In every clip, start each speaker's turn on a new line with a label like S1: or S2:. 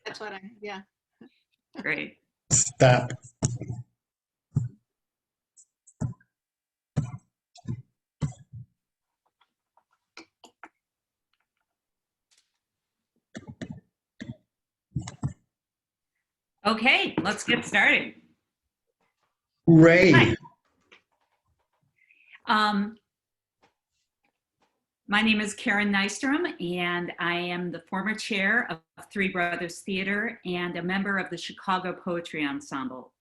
S1: That's what yeah.
S2: Great.
S3: Stop.
S2: Okay, let's get started.
S3: Hooray.
S2: Hi. My name is Karen Nystrom, and I am the former chair of Three Brothers Theater and a member of the Chicago Poetry Ensemble.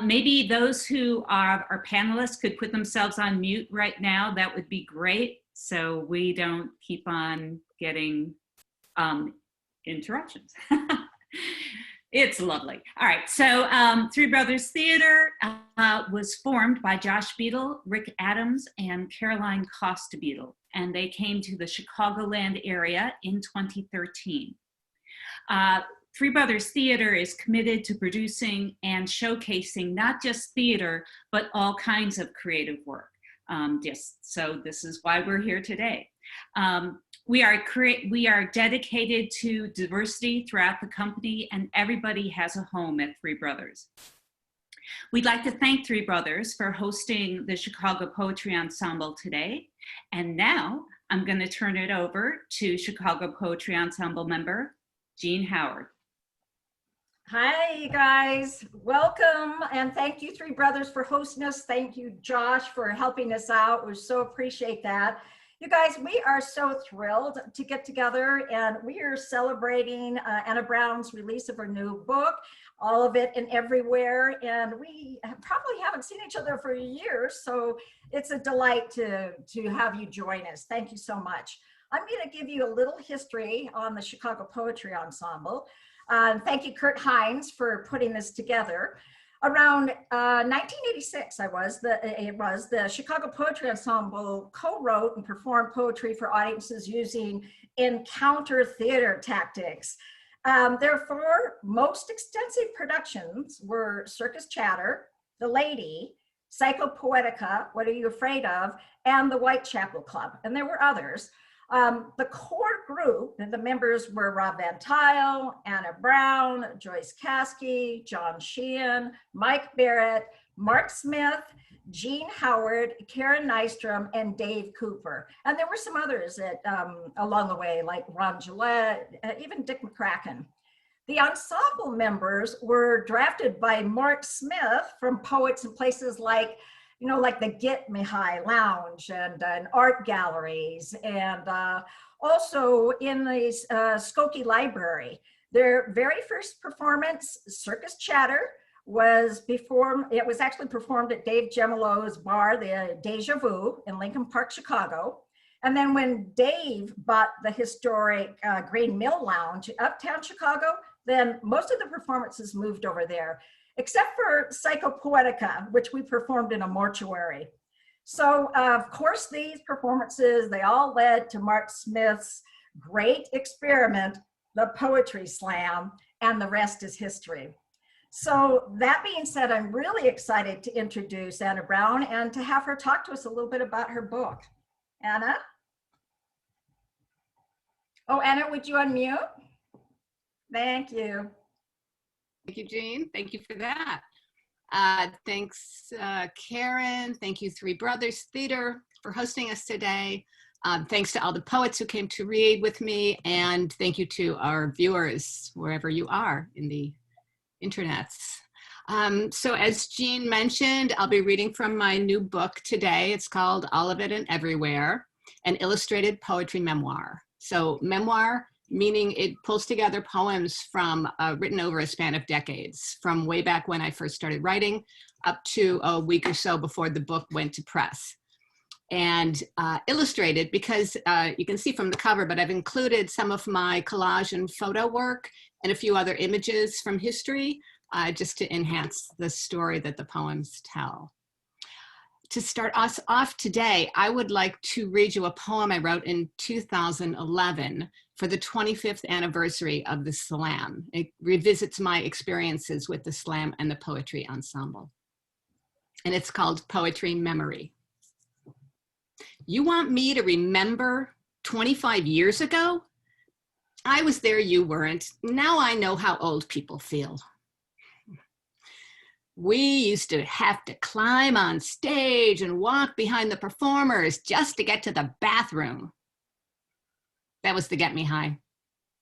S2: Maybe those who are our panelists could put themselves on mute right now. That would be great, so we don't keep on getting interruptions. It's lovely. All right, so Three Brothers Theater was formed by Josh Beadle, Rick Adams, and Caroline Costa Beadle, and they came to the Chicagoland area in 2013. Three Brothers Theater is committed to producing and showcasing not just theater, but all kinds of creative work. So this is why we're here today. We are dedicated to diversity throughout the company, and everybody has a home at Three Brothers. We'd like to thank Three Brothers for hosting the Chicago Poetry Ensemble today. And now I'm going to turn it over to Chicago Poetry Ensemble member, Jean Howard.
S4: Hi, you guys. Welcome, and thank you, Three Brothers, for hosting us. Thank you, Josh, for helping us out. We so appreciate that. You guys, we are so thrilled to get together, and we are celebrating Anna Brown's release of her new book, All of It and Everywhere, and we probably haven't seen each other for years, so it's a delight to have you join us. Thank you so much. I'm going to give you a little history on the Chicago Poetry Ensemble. Thank you, Kurt Hines, for putting this together. Around 1986, the Chicago Poetry Ensemble co-wrote and performed poetry for audiences using encounter theater tactics. Their four most extensive productions were Circus Chatter, The Lady, Psychopoetica, What Are You Afraid Of, and the Whitechapel Club, and there were others. The core group, and the members were Rob Van Tile, Anna Brown, Joyce Caskey, John Sheehan, Mike Barrett, Mark Smith, Jean Howard, Karen Nystrom, and Dave Cooper. And there were some others along the way, like Ron Gillette, even Dick McCracken. The ensemble members were drafted by Mark Smith from poets in places like like the Get Me High Lounge and art galleries, and also in the Skokie Library. Their very first performance, Circus Chatter, was actually performed at Dave Gemelo's bar, the Deja Vu in Lincoln Park, Chicago. And then when Dave bought the historic Green Mill Lounge, uptown Chicago, then most of the performances moved over there, except for Psychopoetica, which we performed in a mortuary. So of course, these performances, they all led to Mark Smith's great experiment, the Poetry Slam, and the rest is history. So that being said, I'm really excited to introduce Anna Brown and to have her talk to us a little bit about her book. Anna? Oh, Anna, would you unmute? Thank you.
S1: Thank you, Jean. Thank you for that. Thanks, Karen. Thank you, Three Brothers Theater, for hosting us today. Thanks to all the poets who came to read with me, and thank you to our viewers, wherever you are in the internets. So as Jean mentioned, I'll be reading from my new book today. It's called All of It and Everywhere, an illustrated poetry memoir. So memoir, meaning it pulls together poems from written over a span of decades, from way back when I first started writing up to a week or so before the book went to press. And illustrated because you can see from the cover, but I've included some of my collage and photo work and a few other images from history just to enhance the story that the poems tell. To start us off today, I would like to read you a poem I wrote in 2011 for the 25th anniversary of the Slam. It revisits my experiences with the Slam and the Poetry Ensemble. And it's called Poetry Memory. You want me to remember 25 years ago? I was there, you weren't. Now I know how old people feel. We used to have to climb on stage and walk behind the performers just to get to the bathroom. That was the Get Me High.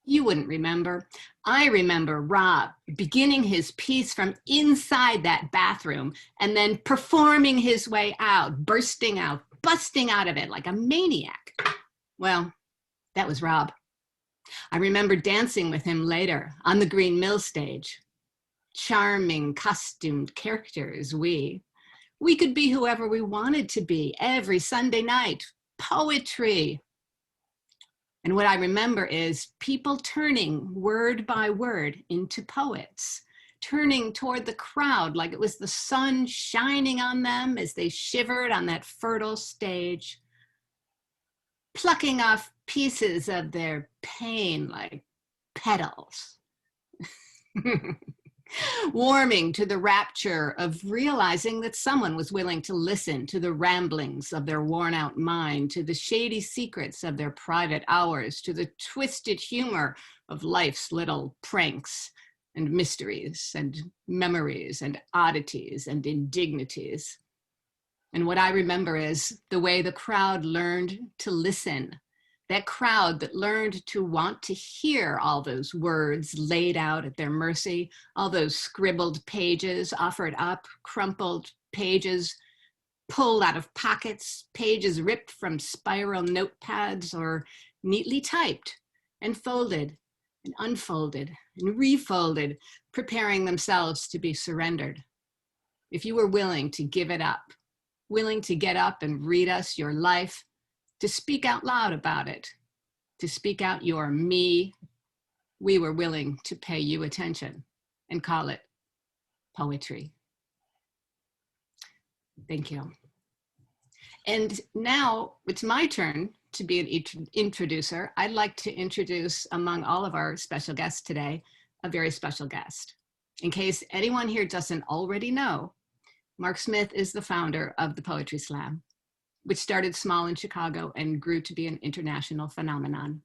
S1: You wouldn't remember. I remember Rob beginning his piece from inside that bathroom and then performing his way out, bursting out, busting out of it like a maniac. Well, that was Rob. I remember dancing with him later on the Green Mill stage. Charming, costumed characters, we could be whoever we wanted to be every Sunday night. Poetry. And what I remember is people turning word by word into poets, turning toward the crowd like it was the sun shining on them as they shivered on that fertile stage, plucking off pieces of their pain like petals. Warming to the rapture of realizing that someone was willing to listen to the ramblings of their worn out mind, to the shady secrets of their private hours, to the twisted humor of life's little pranks and mysteries and memories and oddities and indignities. And what I remember is the way the crowd learned to listen. That crowd that learned to want to hear all those words laid out at their mercy, all those scribbled pages offered up, crumpled pages pulled out of pockets, pages ripped from spiral notepads or neatly typed and folded and unfolded and refolded, preparing themselves to be surrendered. If you were willing to give it up, willing to get up and read us your life, to speak out loud about it, to speak out your me, we were willing to pay you attention and call it poetry. Thank you. And now it's my turn to be an introducer. I'd like to introduce, among all of our special guests today, a very special guest. In case anyone here doesn't already know, Mark Smith is the founder of the Poetry Slam, which started small in Chicago and grew to be an international phenomenon.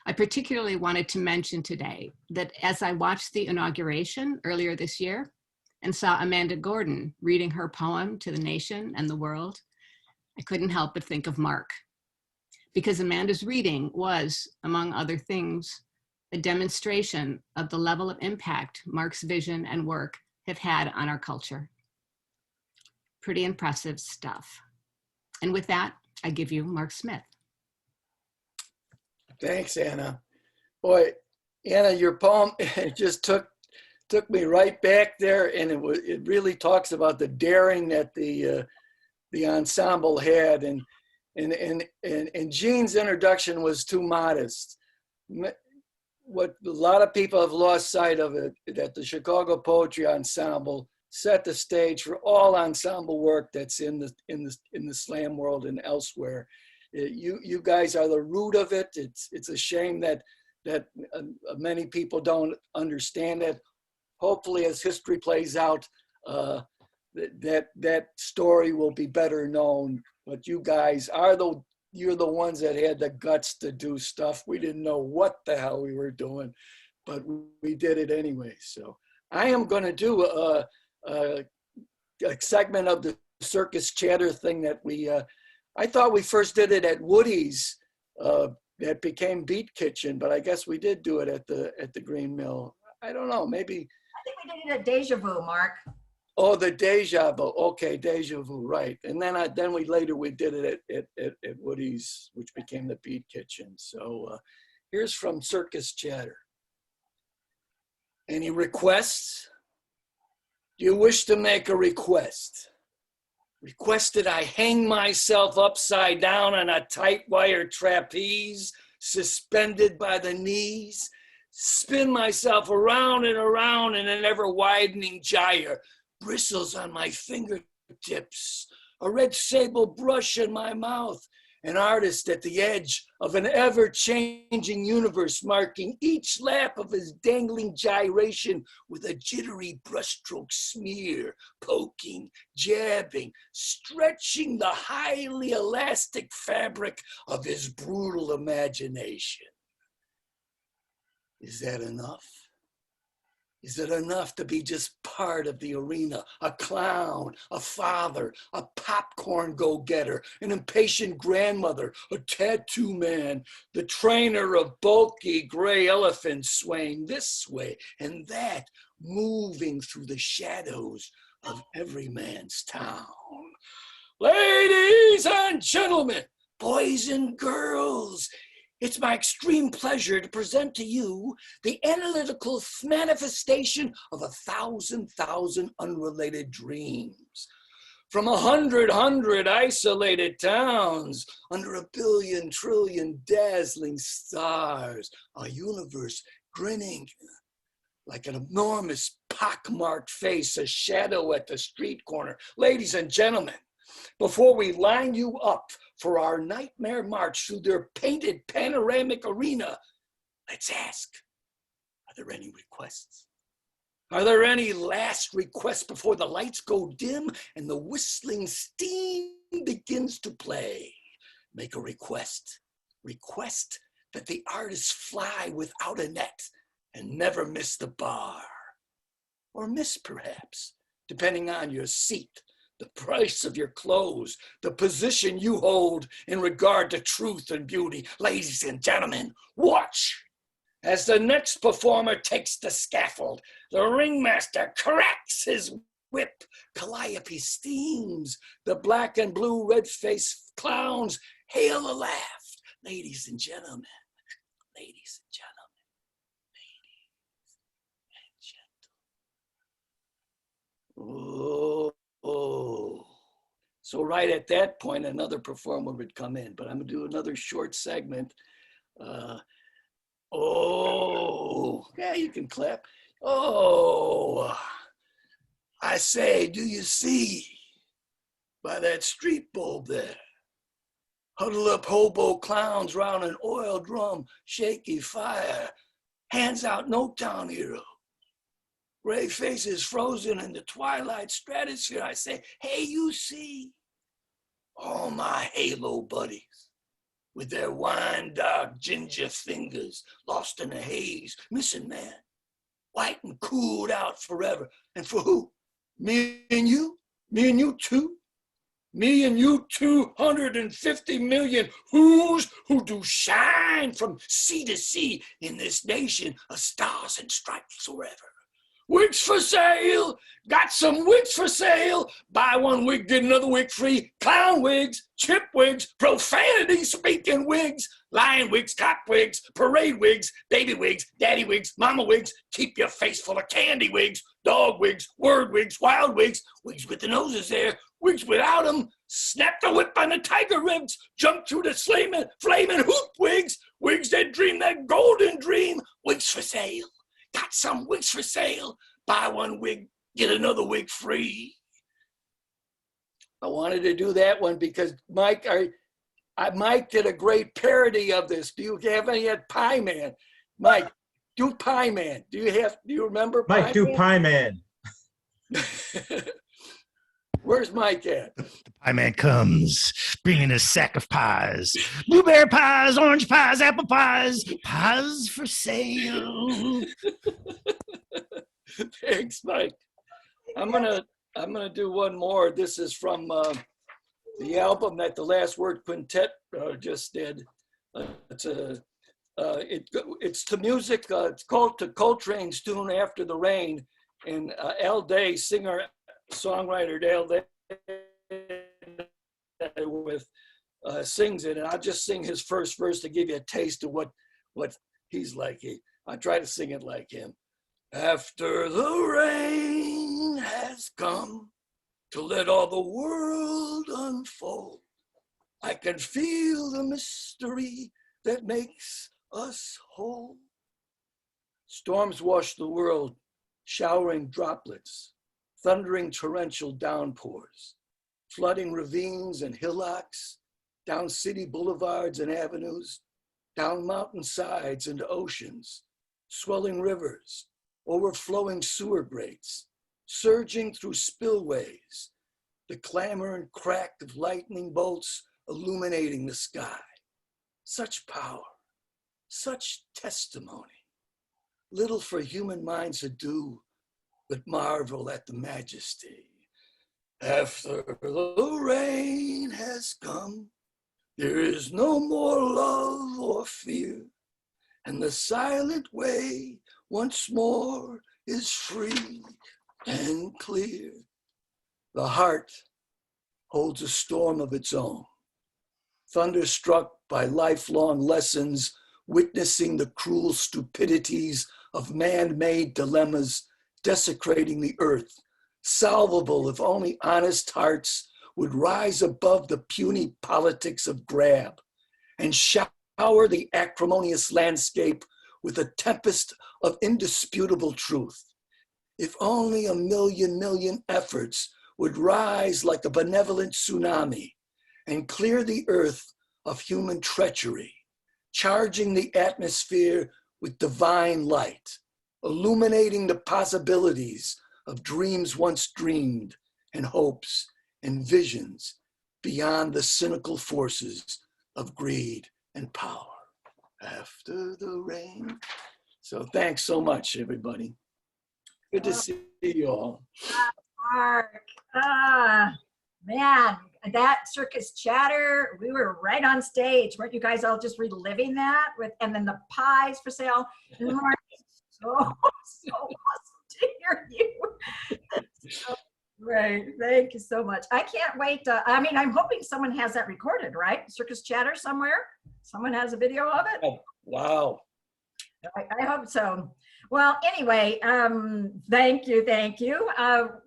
S1: I particularly wanted to mention today that as I watched the inauguration earlier this year and saw Amanda Gordon reading her poem to the nation and the world, I couldn't help but think of Mark, because Amanda's reading was, among other things, a demonstration of the level of impact Mark's vision and work have had on our culture. Pretty impressive stuff. And with that, I give you Mark Smith.
S5: Thanks, Anna. Boy, Anna, your poem it just took me right back there, and it really talks about the daring that the ensemble had, and Jean's introduction was too modest. What a lot of people have lost sight of it, that the Chicago Poetry Ensemble set the stage for all ensemble work that's in the slam world and elsewhere. You guys are the root of it. It's a shame that many people don't understand it. Hopefully, as history plays out, that story will be better known. But you guys are you're the ones that had the guts to do stuff. We didn't know what the hell we were doing, but we did it anyway. So I am going to do a segment of the circus chatter thing that I thought we first did it at Woody's, that became Beat Kitchen, but I guess we did do it at the Green Mill. I don't know, maybe.
S4: I think we did it at Deja Vu, Mark.
S5: Oh, the Deja Vu. Okay, Deja Vu, right. And then we did it at Woody's, which became the Beat Kitchen. So here's from Circus Chatter. Any requests? Do you wish to make a request? Request that I hang myself upside down on a tight wire trapeze, suspended by the knees, spin myself around and around in an ever-widening gyre, bristles on my fingertips, a red sable brush in my mouth, an artist at the edge of an ever-changing universe, marking each lap of his dangling gyration with a jittery brushstroke smear, poking, jabbing, stretching the highly elastic fabric of his brutal imagination. Is that enough? Is it enough to be just part of the arena? A clown, a father, a popcorn go-getter, an impatient grandmother, a tattoo man, the trainer of bulky gray elephants swaying this way and that, moving through the shadows of every man's town. Ladies and gentlemen, boys and girls, it's my extreme pleasure to present to you the analytical manifestation of 1,000 unrelated dreams. From 100 isolated towns under 1 billion trillion dazzling stars, a universe grinning like an enormous pockmarked face, a shadow at the street corner. Ladies and gentlemen, before we line you up for our nightmare march through their painted panoramic arena, let's ask, are there any requests? Are there any last requests before the lights go dim and the whistling steam begins to play? Make a request. Request that the artists fly without a net and never miss the bar. Or miss, perhaps, depending on your seat, the price of your clothes, the position you hold in regard to truth and beauty. Ladies and gentlemen, watch as the next performer takes the scaffold. The ringmaster cracks his whip. Calliope steams. The black and blue red-faced clowns hail a laugh. Ladies and gentlemen, ladies and gentlemen, ladies and gentlemen. Oh. So right at that point, another performer would come in, but I'm gonna do another short segment. Yeah, you can clap. Oh, I say, do you see by that street bulb there? Huddle up hobo clowns round an oil drum, shaky fire, hands out no town hero. Gray faces frozen in the twilight stratosphere. I say, hey, you see, all my halo buddies with their wine dark ginger fingers lost in a haze, missing man, white and cooled out forever. And for who? Me and you? Me and you too? Me and you 250 million who's who do shine from sea to sea in this nation of stars and stripes forever. Wigs for sale, got some wigs for sale. Buy one wig, get another wig free. Clown wigs, chip wigs, profanity speaking wigs, lion wigs, cop wigs, parade wigs, baby wigs, daddy wigs, mama wigs, keep your face full of candy wigs, dog wigs, word wigs, wild wigs, wigs with the noses there, wigs without them, snap the whip on the tiger ribs, jump through the flaming hoop wigs, wigs that dream that golden dream, wigs for sale. Got some wigs for sale. Buy one wig, get another wig free. I wanted to do that one because Mike did a great parody of this. Do you have any at Pie Man? Mike, do Pie Man. Do you remember Pie
S6: Mike, do Pie Man.
S5: Where's Mike at?
S7: The pie man comes, bringing a sack of pies. Blueberry pies, orange pies, apple pies, pies for sale.
S5: Thanks, Mike. I'm gonna do one more. This is from the album that the Last Word Quintet just did. It's to music. It's called to Coltrane's tune "After the Rain," and Al Day, singer. Songwriter Dale with sings it, and I'll just sing his first verse to give you a taste of what he's like. I try to sing it like him. After the rain has come to let all the world unfold, I can feel the mystery that makes us whole. Storms wash the world, showering droplets, thundering torrential downpours, flooding ravines and hillocks, down city boulevards and avenues, down mountainsides and oceans, swelling rivers, overflowing sewer grates, surging through spillways, the clamor and crack of lightning bolts illuminating the sky. Such power, such testimony, little for human minds to do, but marvel at the majesty. After the rain has come, there is no more love or fear, and the silent way once more is free and clear. The heart holds a storm of its own, thunderstruck by lifelong lessons, witnessing the cruel stupidities of man-made dilemmas desecrating the earth, solvable if only honest hearts would rise above the puny politics of grab and shower the acrimonious landscape with a tempest of indisputable truth. If only a million efforts would rise like a benevolent tsunami and clear the earth of human treachery, charging the atmosphere with divine light, illuminating the possibilities of dreams once dreamed and hopes and visions beyond the cynical forces of greed and power. After the rain. So thanks so much, everybody. Good to see you all.
S4: Mark, man, that circus chatter, we were right on stage. Weren't you guys all just reliving that? And then the pies for sale. And Mark, so awesome to hear you. So great. Thank you so much. I can't wait. I'm hoping someone has that recorded, right? Circus chatter somewhere. Someone has a video of it.
S5: Oh, wow.
S4: I hope so. Well, anyway, thank you.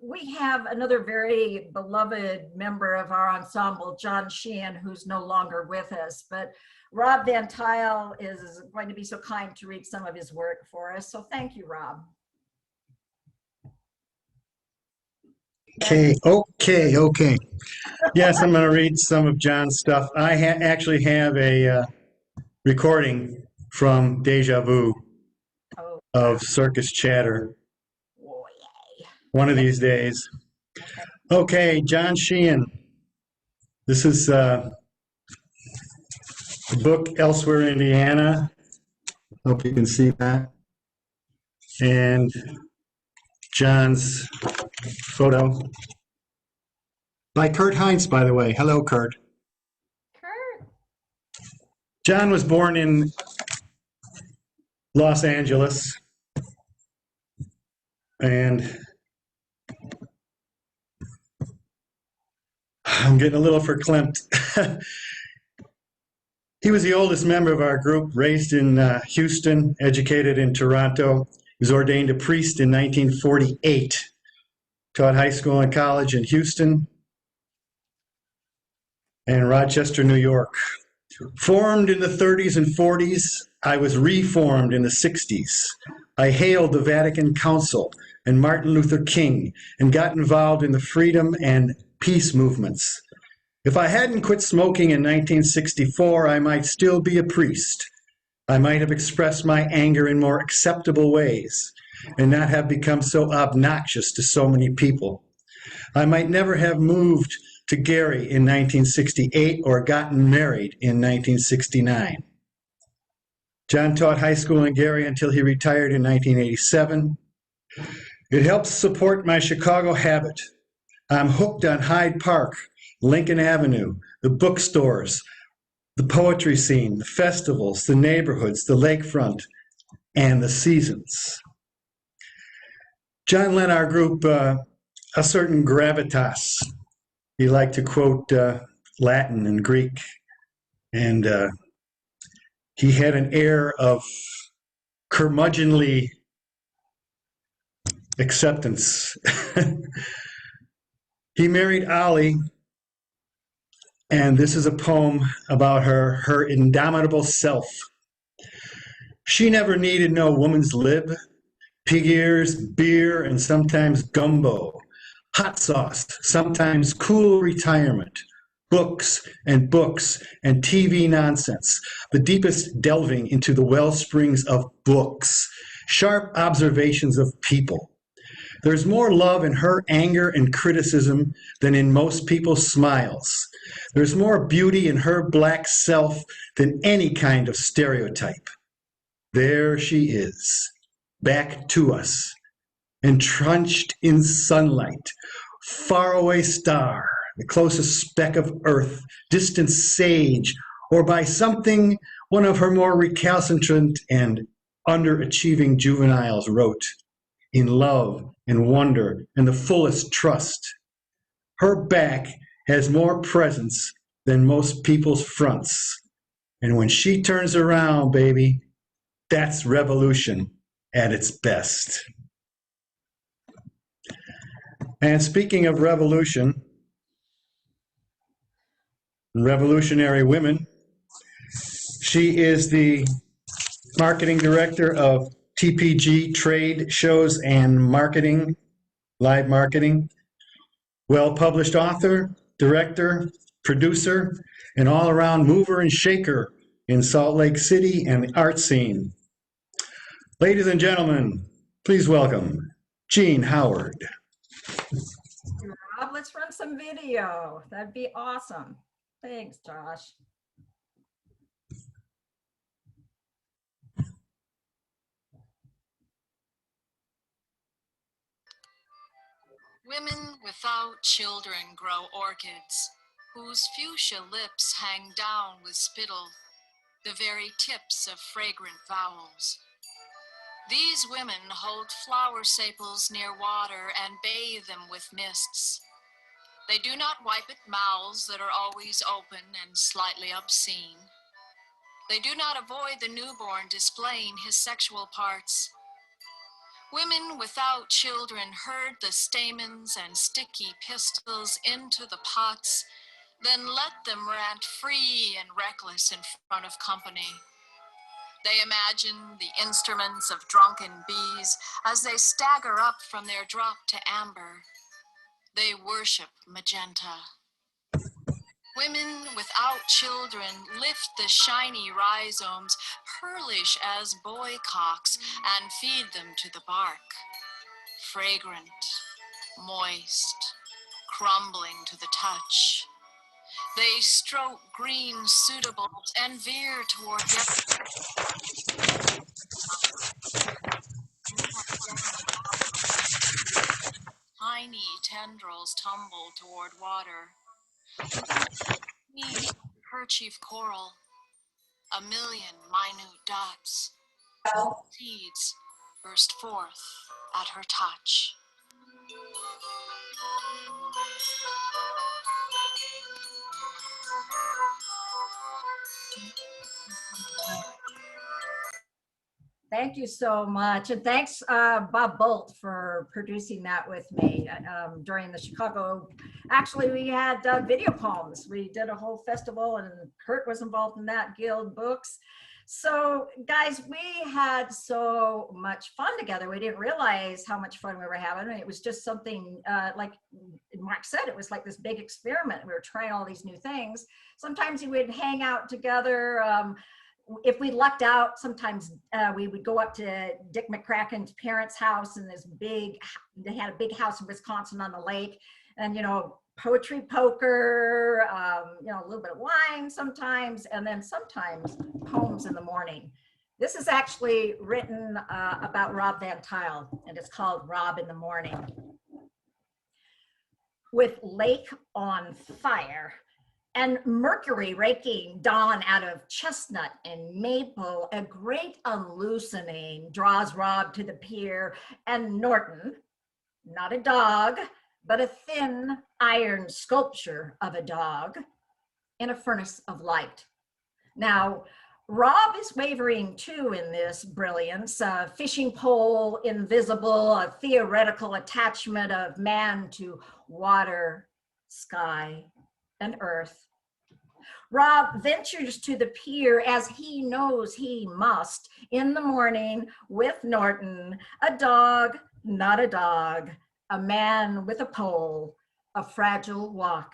S4: We have another very beloved member of our ensemble, John Sheehan, who's no longer with us, but Rob Van Tile is going to be so kind to read some of his work for us. So thank you, Rob.
S3: Okay. Yes, I'm going to read some of John's stuff. I actually have a recording from Deja Vu of Circus Chatter one of these days. Okay, John Sheehan. This is the book Elsewhere, Indiana. Hope you can see that. And John's photo. By Kurt Heinz, by the way. Hello, Kurt.
S4: Kurt.
S3: John was born in Los Angeles. And I'm getting a little verklempt. He was the oldest member of our group, raised in Houston, educated in Toronto. He was ordained a priest in 1948. Taught high school and college in Houston and Rochester, New York. Formed in the 30s and 40s, I was reformed in the 60s. I hailed the Vatican Council and Martin Luther King and got involved in the freedom and peace movements. If I hadn't quit smoking in 1964, I might still be a priest. I might have expressed my anger in more acceptable ways and not have become so obnoxious to so many people. I might never have moved to Gary in 1968 or gotten married in 1969. John taught high school in Gary until he retired in 1987. It helps support my Chicago habit. I'm hooked on Hyde Park, Lincoln Avenue, the bookstores, the poetry scene, the festivals, the neighborhoods, the lakefront, and the seasons. John lent our group a certain gravitas. He liked to quote Latin and Greek, and he had an air of curmudgeonly acceptance. He married Ollie, and this is a poem about her indomitable self. She never needed no woman's lib, pig ears, beer, and sometimes gumbo, hot sauce, sometimes cool retirement, books and TV nonsense, the deepest delving into the well springs of books, sharp observations of people. There's more love in her anger and criticism than in most people's smiles. There's more beauty in her black self than any kind of stereotype. There she is, back to us, entrenched in sunlight, faraway star, the closest speck of earth, distant sage, or by something one of her more recalcitrant and underachieving juveniles wrote, in love and wonder and the fullest trust. Her back has more presence than most people's fronts. And when she turns around, baby, that's revolution at its best. And speaking of revolution, revolutionary women, she is the marketing director of TPG Trade Shows and Marketing, Live Marketing, well-published author, director, producer, and all-around mover and shaker in Salt Lake City and the art scene. Ladies and gentlemen, please welcome Jean Howard.
S4: Rob, let's run some video. That'd be awesome. Thanks, Josh.
S6: Women without children grow orchids, whose fuchsia lips hang down with spittle, the very tips of fragrant vowels. These women hold flower saples near water and bathe them with mists. They do not wipe at mouths that are always open and slightly obscene. They do not avoid the newborn displaying his sexual parts. Women without children herd the stamens and sticky pistils into the pots, then let them rant free and reckless in front of company. They imagine the instruments of drunken bees as they stagger up from their drop to amber. They worship magenta. Women without children lift the shiny rhizomes, pearlish as boy cocks, and feed them to the bark. Fragrant, moist, crumbling to the touch. They stroke green suitables and veer toward tiny tendrils tumble toward water. Kerchief coral, a million minute dots. Seeds burst forth at her touch.
S4: Thank you so much. And thanks, Bob Bolt, for producing that with me during the Chicago. Actually, we had video poems. We did a whole festival and Kurt was involved in that, Guild Books. So guys, we had so much fun together. We didn't realize how much fun we were having. And it was just something like Mark said, it was like this big experiment. We were trying all these new things. Sometimes we would hang out together. If we lucked out, sometimes we would go up to Dick McCracken's parents' house in this big, they had a big house in Wisconsin on the lake, and, you know, poetry poker, you know, a little bit of wine sometimes, and then sometimes poems in the morning. This is actually written about Rob Van Tuyl, and it's called Rob in the Morning. With lake on fire, and Mercury raking dawn out of chestnut and maple, a great unloosening draws Rob to the pier, and Norton, not a dog, but a thin iron sculpture of a dog in a furnace of light. Now, Rob is wavering too in this brilliance, a fishing pole invisible, a theoretical attachment of man to water, sky, and earth. Rob ventures to the pier as he knows he must in the morning with Norton, a dog, not a dog, a man with a pole, a fragile walk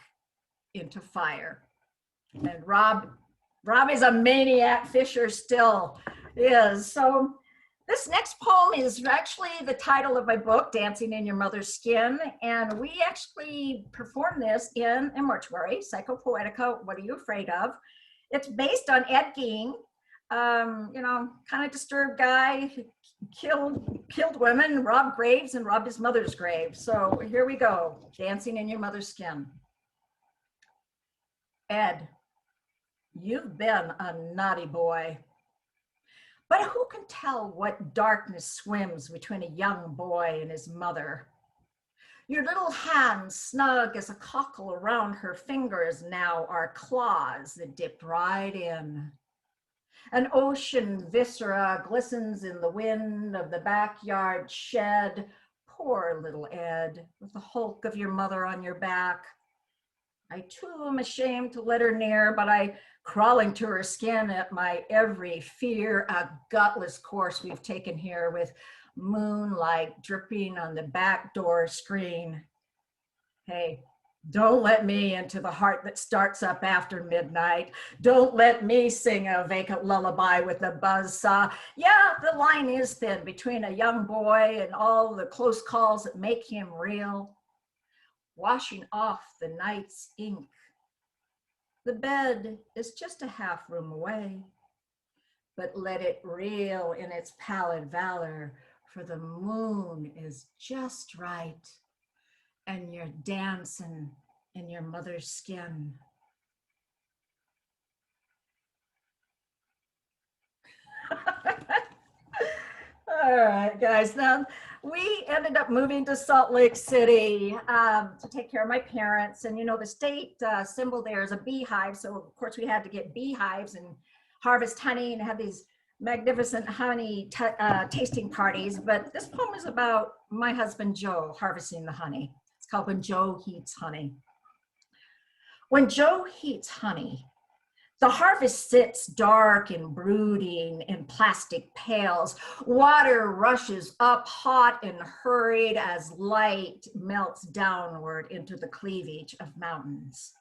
S4: into fire. And Rob is a maniac fisher still is. So this next poem is actually the title of my book, Dancing in Your Mother's Skin. And we actually performed this in a mortuary, Psychopoetica, What Are You Afraid Of? It's based on Ed Gein, You know, kind of disturbed guy who killed women, robbed graves, and robbed his mother's grave. So here we go, dancing in your mother's skin. Ed, you've been a naughty boy. But who can tell what darkness swims between a young boy and his mother? Your little hands, snug as a cockle around her fingers, now are claws that dip right in. An ocean viscera glistens in the wind of the backyard shed. Poor little Ed, with the hulk of your mother on your back. I too am ashamed to let her near, but I crawl into her skin at my every fear, a gutless course we've taken here with moonlight dripping on the back door screen. Hey, don't let me into the heart that starts up after midnight. Don't let me sing a vacant lullaby with a buzzsaw. Yeah, the line is thin between a young boy and all the close calls that make him real. Washing off the night's ink. The bed is just a half room away, but let it reel in its pallid valor, for the moon is just right, and you're dancing in your mother's skin. All right, guys. Now, we ended up moving to Salt Lake City to take care of my parents. And, you know, the state symbol there is a beehive. So, of course, we had to get beehives and harvest honey and have these magnificent honey tasting parties. But this poem is about my husband, Joe, harvesting the honey. It's called When Joe Heats Honey. When Joe heats honey, the harvest sits dark and brooding in plastic pails. Water rushes up hot and hurried as light melts downward into the cleavage of mountains.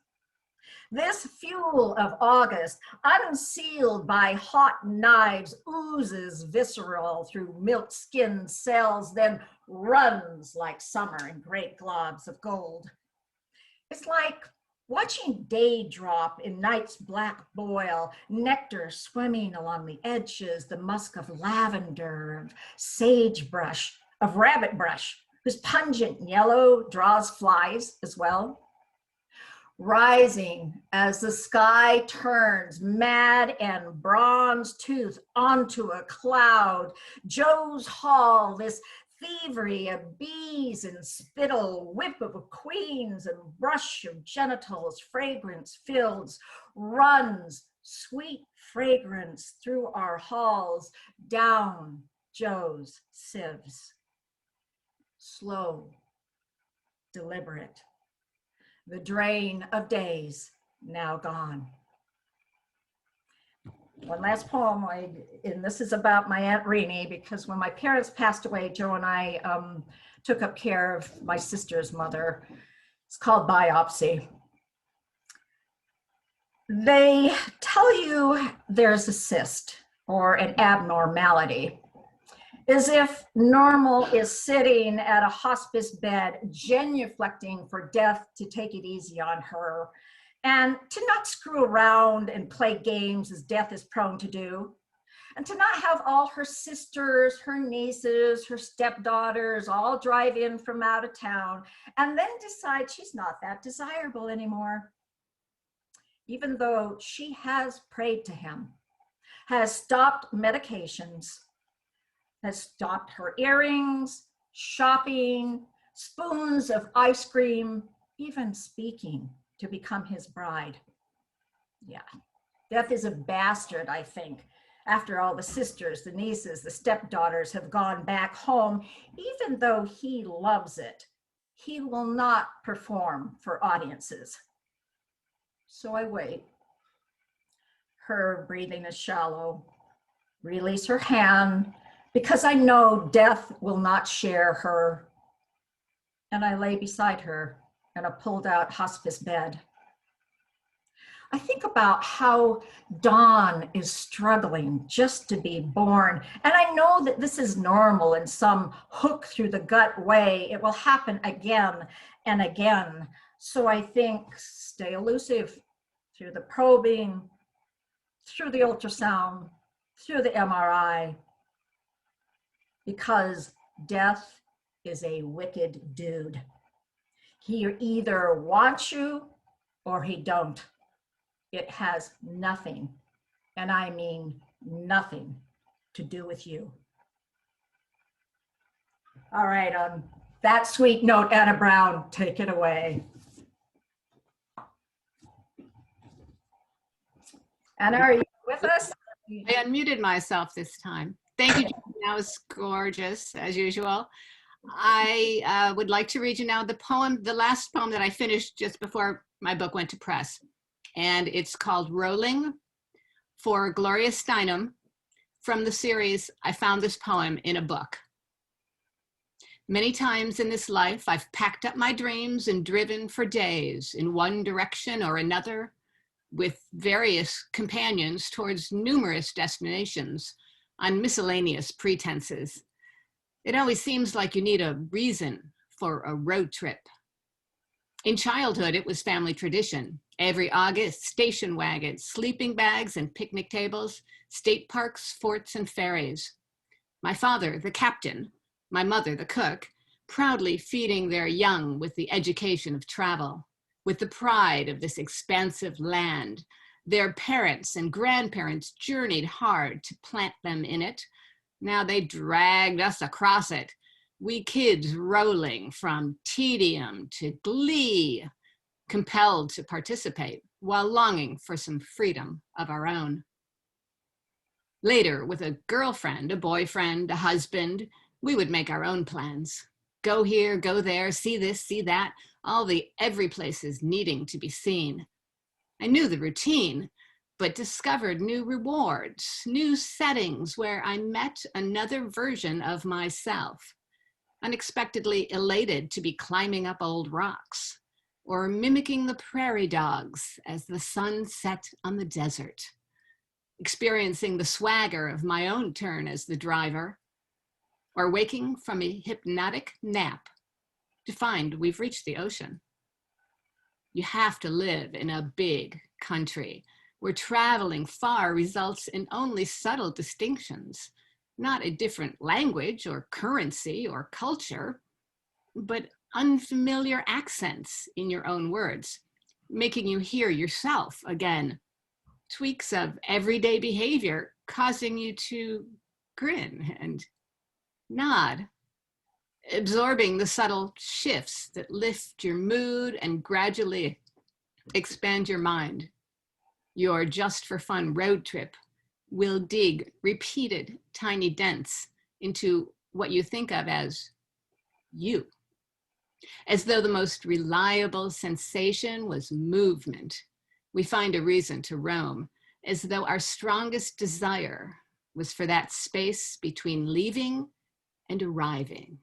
S4: This fuel of August, unsealed by hot knives, oozes visceral through milk-skinned cells, then runs like summer in great globs of gold. It's like watching day drop in night's black boil, nectar swimming along the edges, the musk of lavender, of sagebrush, of rabbit brush, whose pungent yellow draws flies as well. Rising as the sky turns mad and bronze-toothed onto a cloud, Joe's hall, this thievery of bees and spittle, whip of queens and brush of genitals, fragrance fills, runs sweet fragrance through our halls, down Joe's sieves. Slow, deliberate, the drain of days now gone. One last poem, and this is about my Aunt Renee, because when my parents passed away, Joe and I took up care of my sister's mother. It's called Biopsy. They tell you there's a cyst or an abnormality, as if normal is sitting at a hospice bed, genuflecting for death to take it easy on her, and to not screw around and play games as death is prone to do, and to not have all her sisters, her nieces, her stepdaughters all drive in from out of town and then decide she's not that desirable anymore. Even though she has prayed to him, has stopped medications, has stopped her earrings, shopping, spoons of ice cream, even speaking to become his bride. Yeah, death is a bastard, I think. After all, the sisters, the nieces, the stepdaughters have gone back home, even though he loves it, he will not perform for audiences. So I wait. Her breathing is shallow. Release her hand, because I know death will not share her. And I lay beside her in a pulled out hospice bed. I think about how Dawn is struggling just to be born. And I know that this is normal in some hook through the gut way. It will happen again and again. So I think, stay elusive through the probing, through the ultrasound, through the MRI, because death is a wicked dude. He either wants you or he don't. It has nothing, and I mean nothing, to do with you. All right, on that sweet note, Anna Brown, take it away. Anna, are you with us?
S1: I unmuted myself this time. Thank you, Jen. That was gorgeous, as usual. I would like to read you now the last poem that I finished just before my book went to press. And it's called Rolling for Gloria Steinem from the series I Found This Poem in a Book. Many times in this life, I've packed up my dreams and driven for days in one direction or another with various companions towards numerous destinations on miscellaneous pretenses. It always seems like you need a reason for a road trip. In childhood, it was family tradition. Every August, station wagons, sleeping bags and picnic tables, state parks, forts, and ferries. My father, the captain, my mother, the cook, proudly feeding their young with the education of travel, with the pride of this expansive land. Their parents and grandparents journeyed hard to plant them in it. Now they dragged us across it. We kids rolling from tedium to glee, compelled to participate while longing for some freedom of our own. Later, with a girlfriend, a boyfriend, a husband, we would make our own plans. Go here, go there, see this, see that, all the every places needing to be seen. I knew the routine, but discovered new rewards, new settings where I met another version of myself, unexpectedly elated to be climbing up old rocks, or mimicking the prairie dogs as the sun set on the desert, experiencing the swagger of my own turn as the driver, or waking from a hypnotic nap to find we've reached the ocean. You have to live in a big country where traveling far results in only subtle distinctions, not a different language or currency or culture, but unfamiliar accents in your own words, making you hear yourself again. Tweaks of everyday behavior causing you to grin and nod, absorbing the subtle shifts that lift your mood and gradually expand your mind. Your just for fun road trip will dig repeated tiny dents into what you think of as you, as though the most reliable sensation was movement. We find a reason to roam, as though our strongest desire was for that space between leaving and arriving.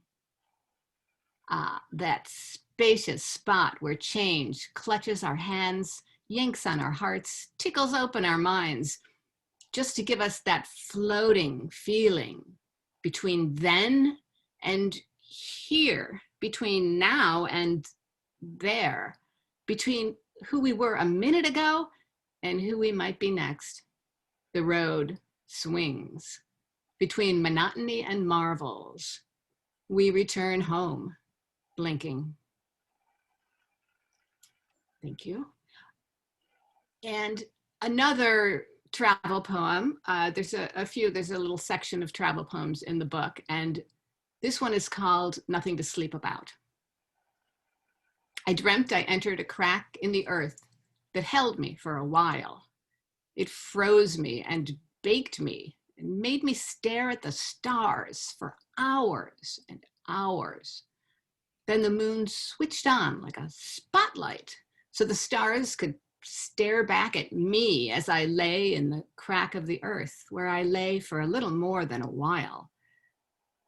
S1: That spacious spot where change clutches our hands, yanks on our hearts, tickles open our minds, just to give us that floating feeling between then and here, between now and there, between who we were a minute ago and who we might be next. The road swings between monotony and marvels. We return home, blinking. Thank you. And another travel poem, there's a little section of travel poems in the book, and this one is called Nothing to Sleep About. I dreamt I entered a crack in the earth that held me for a while. It froze me and baked me and made me stare at the stars for hours and hours. Then the moon switched on like a spotlight so the stars could stare back at me as I lay in the crack of the earth, where I lay for a little more than a while.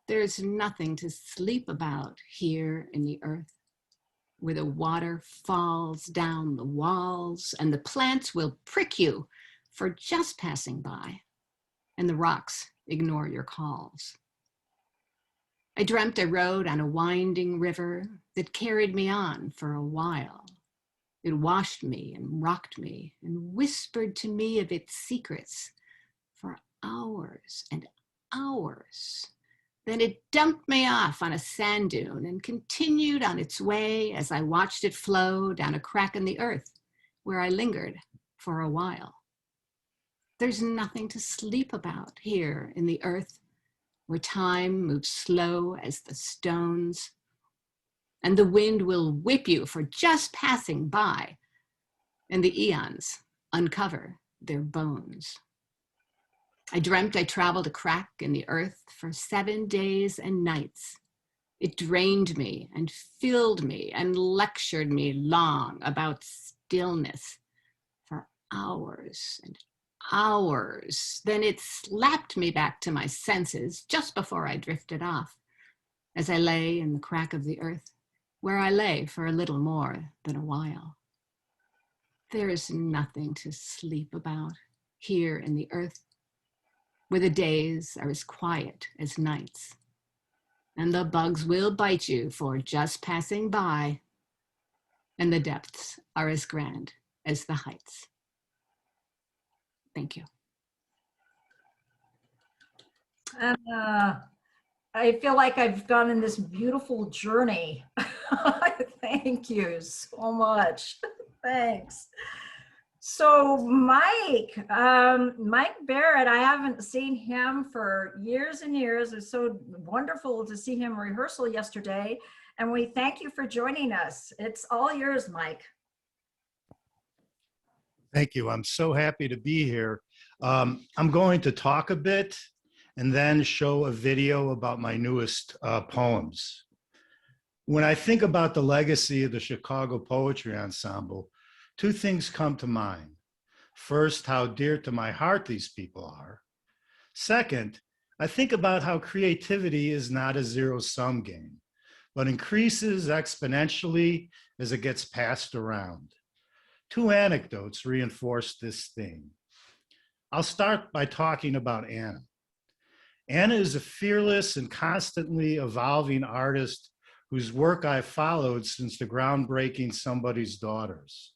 S1: There's nothing to sleep about here in the earth, where the water falls down the walls and the plants will prick you for just passing by, and the rocks ignore your calls. I dreamt I rode on a winding river that carried me on for a while. It washed me and rocked me and whispered to me of its secrets for hours and hours. Then it dumped me off on a sand dune and continued on its way as I watched it flow down a crack in the earth where I lingered for a while. There's nothing to sleep about here in the earth where time moves slow as the stones, and the wind will whip you for just passing by, and the eons uncover their bones. I dreamt I traveled a crack in the earth for 7 days and nights. It drained me and filled me and lectured me long about stillness for hours and hours. Then it slapped me back to my senses just before I drifted off, as I lay in the crack of the earth, where I lay for a little more than a while. There is nothing to sleep about here in the earth, where the days are as quiet as nights, and the bugs will bite you for just passing by, and the depths are as grand as the heights. Thank you.
S4: And I feel like I've gone in this beautiful journey. Thank you so much. Thanks. So Mike Barrett, I haven't seen him for years and years. It's so wonderful to see him rehearsal yesterday. And we thank you for joining us. It's all yours, Mike.
S7: Thank you. I'm so happy to be here. I'm going to talk a bit and then show a video about my newest poems. When I think about the legacy of the Chicago Poetry Ensemble, two things come to mind. First, how dear to my heart these people are. Second, I think about how creativity is not a zero-sum game, but increases exponentially as it gets passed around. Two anecdotes reinforce this theme. I'll start by talking about Anna. Anna is a fearless and constantly evolving artist whose work I've followed since the groundbreaking Somebody's Daughters.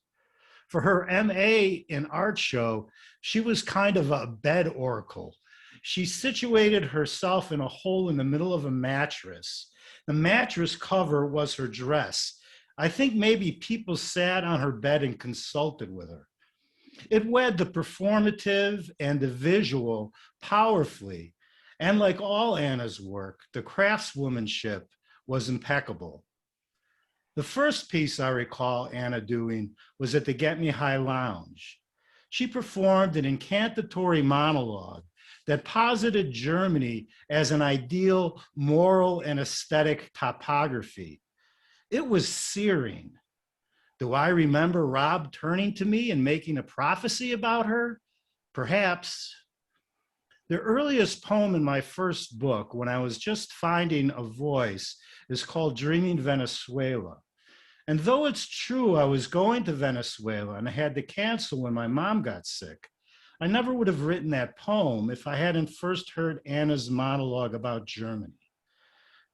S7: For her MA in art show, she was kind of a bed oracle. She situated herself in a hole in the middle of a mattress. The mattress cover was her dress. I think maybe people sat on her bed and consulted with her. It wed the performative and the visual powerfully. And like all Anna's work, the craftswomanship was impeccable. The first piece I recall Anna doing was at the Get Me High Lounge. She performed an incantatory monologue that posited Germany as an ideal moral and aesthetic topography. It was searing. Do I remember Rob turning to me and making a prophecy about her? Perhaps. The earliest poem in my first book, when I was just finding a voice, is called Dreaming Venezuela. And though it's true I was going to Venezuela and I had to cancel when my mom got sick, I never would have written that poem if I hadn't first heard Anna's monologue about Germany.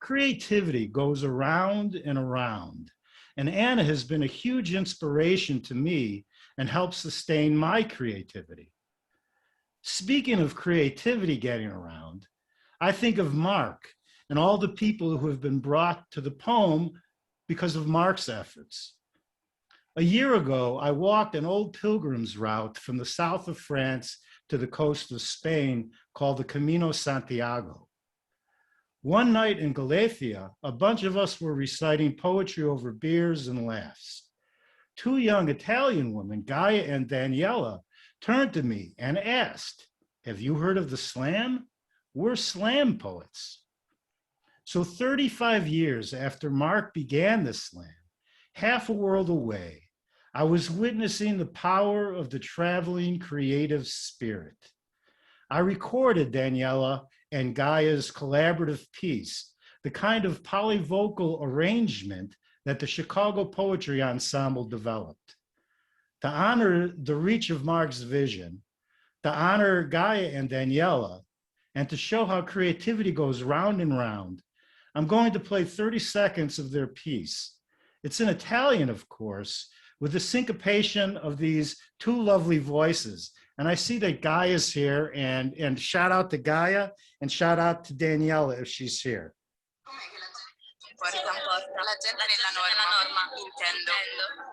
S7: Creativity goes around and around, and Anna has been a huge inspiration to me and helps sustain my creativity. Speaking of creativity getting around, I think of Mark and all the people who have been brought to the poem because of Mark's efforts. A year ago, I walked an old pilgrim's route from the south of France to the coast of Spain called the Camino Santiago. One night in Galicia, a bunch of us were reciting poetry over beers and laughs. Two young Italian women, Gaia and Daniela, turned to me and asked, "Have you heard of the slam? We're slam poets." So 35 years after Mark began the slam, half a world away, I was witnessing the power of the traveling creative spirit. I recorded Daniela and Gaia's collaborative piece, the kind of polyvocal arrangement that the Chicago Poetry Ensemble developed. To honor the reach of Mark's vision, to honor Gaia and Daniela, and to show how creativity goes round and round, I'm going to play 30 seconds of their piece. It's in Italian, of course, with the syncopation of these two lovely voices, And I see that Gaia's here, and shout out to Gaia and shout out to Daniela if she's here.
S6: La gente nella norma, intendo,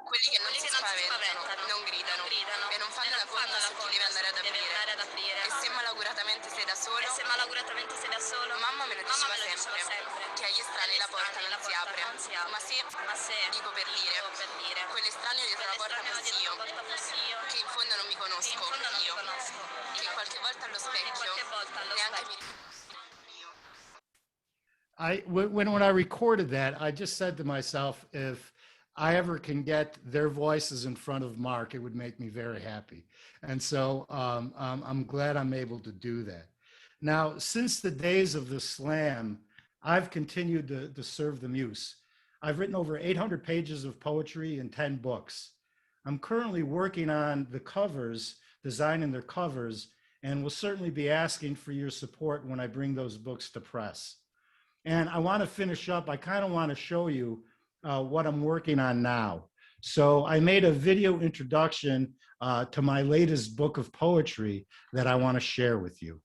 S6: quelli che non si spaventano, non gridano e non fanno la coda se ti devi andare ad aprire. E se malauguratamente sei da solo, mamma me lo diceva sempre, che agli estranei la porta non si apre. Ma se, dico per dire, quell'estraneo dietro la porta fossi io, che in fondo non mi conosco, io, che qualche volta allo specchio neanche mi
S7: When I recorded that, I just said to myself, if I ever can get their voices in front of Mark, it would make me very happy. And so I'm glad I'm able to do that. Now, since the days of the slam, I've continued to serve the muse. I've written over 800 pages of poetry and 10 books. I'm currently working on the covers, designing their covers, and will certainly be asking for your support when I bring those books to press. And I want to finish up. I kind of want to show you what I'm working on now. So I made a video introduction to my latest book of poetry that I want to share with you.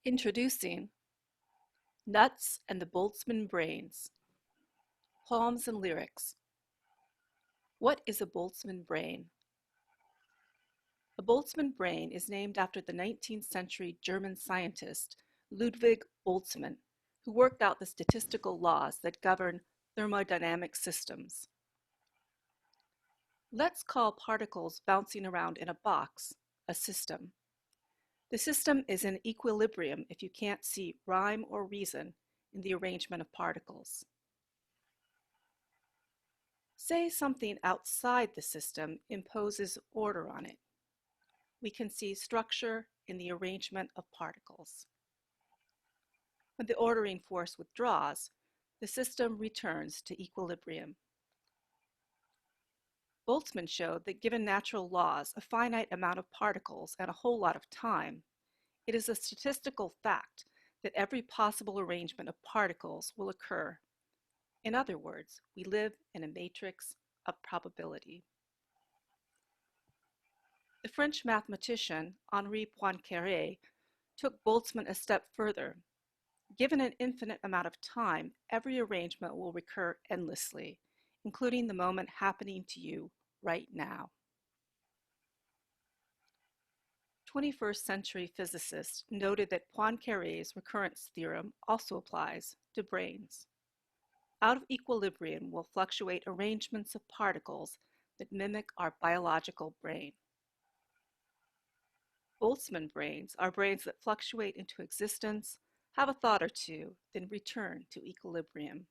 S8: Introducing Nuts and the Boltzmann Brains. Poems and Lyrics. What is a Boltzmann brain? A Boltzmann brain is named after the 19th century German scientist Ludwig Boltzmann, who worked out the statistical laws that govern thermodynamic systems. Let's call particles bouncing around in a box a system. The system is in equilibrium if you can't see rhyme or reason in the arrangement of particles. Say something outside the system imposes order on it. We can see structure in the arrangement of particles. When the ordering force withdraws, the system returns to equilibrium. Boltzmann showed that given natural laws, a finite amount of particles, and a whole lot of time, it is a statistical fact that every possible arrangement of particles will occur. In other words, we live in a matrix of probability. The French mathematician Henri Poincaré took Boltzmann a step further. Given an infinite amount of time, every arrangement will recur endlessly, including the moment happening to you right now. 21st century physicists noted that Poincaré's recurrence theorem also applies to brains. Out of equilibrium will fluctuate arrangements of particles that mimic our biological brain. Boltzmann brains are brains that fluctuate into existence, have a thought or two, then return to equilibrium.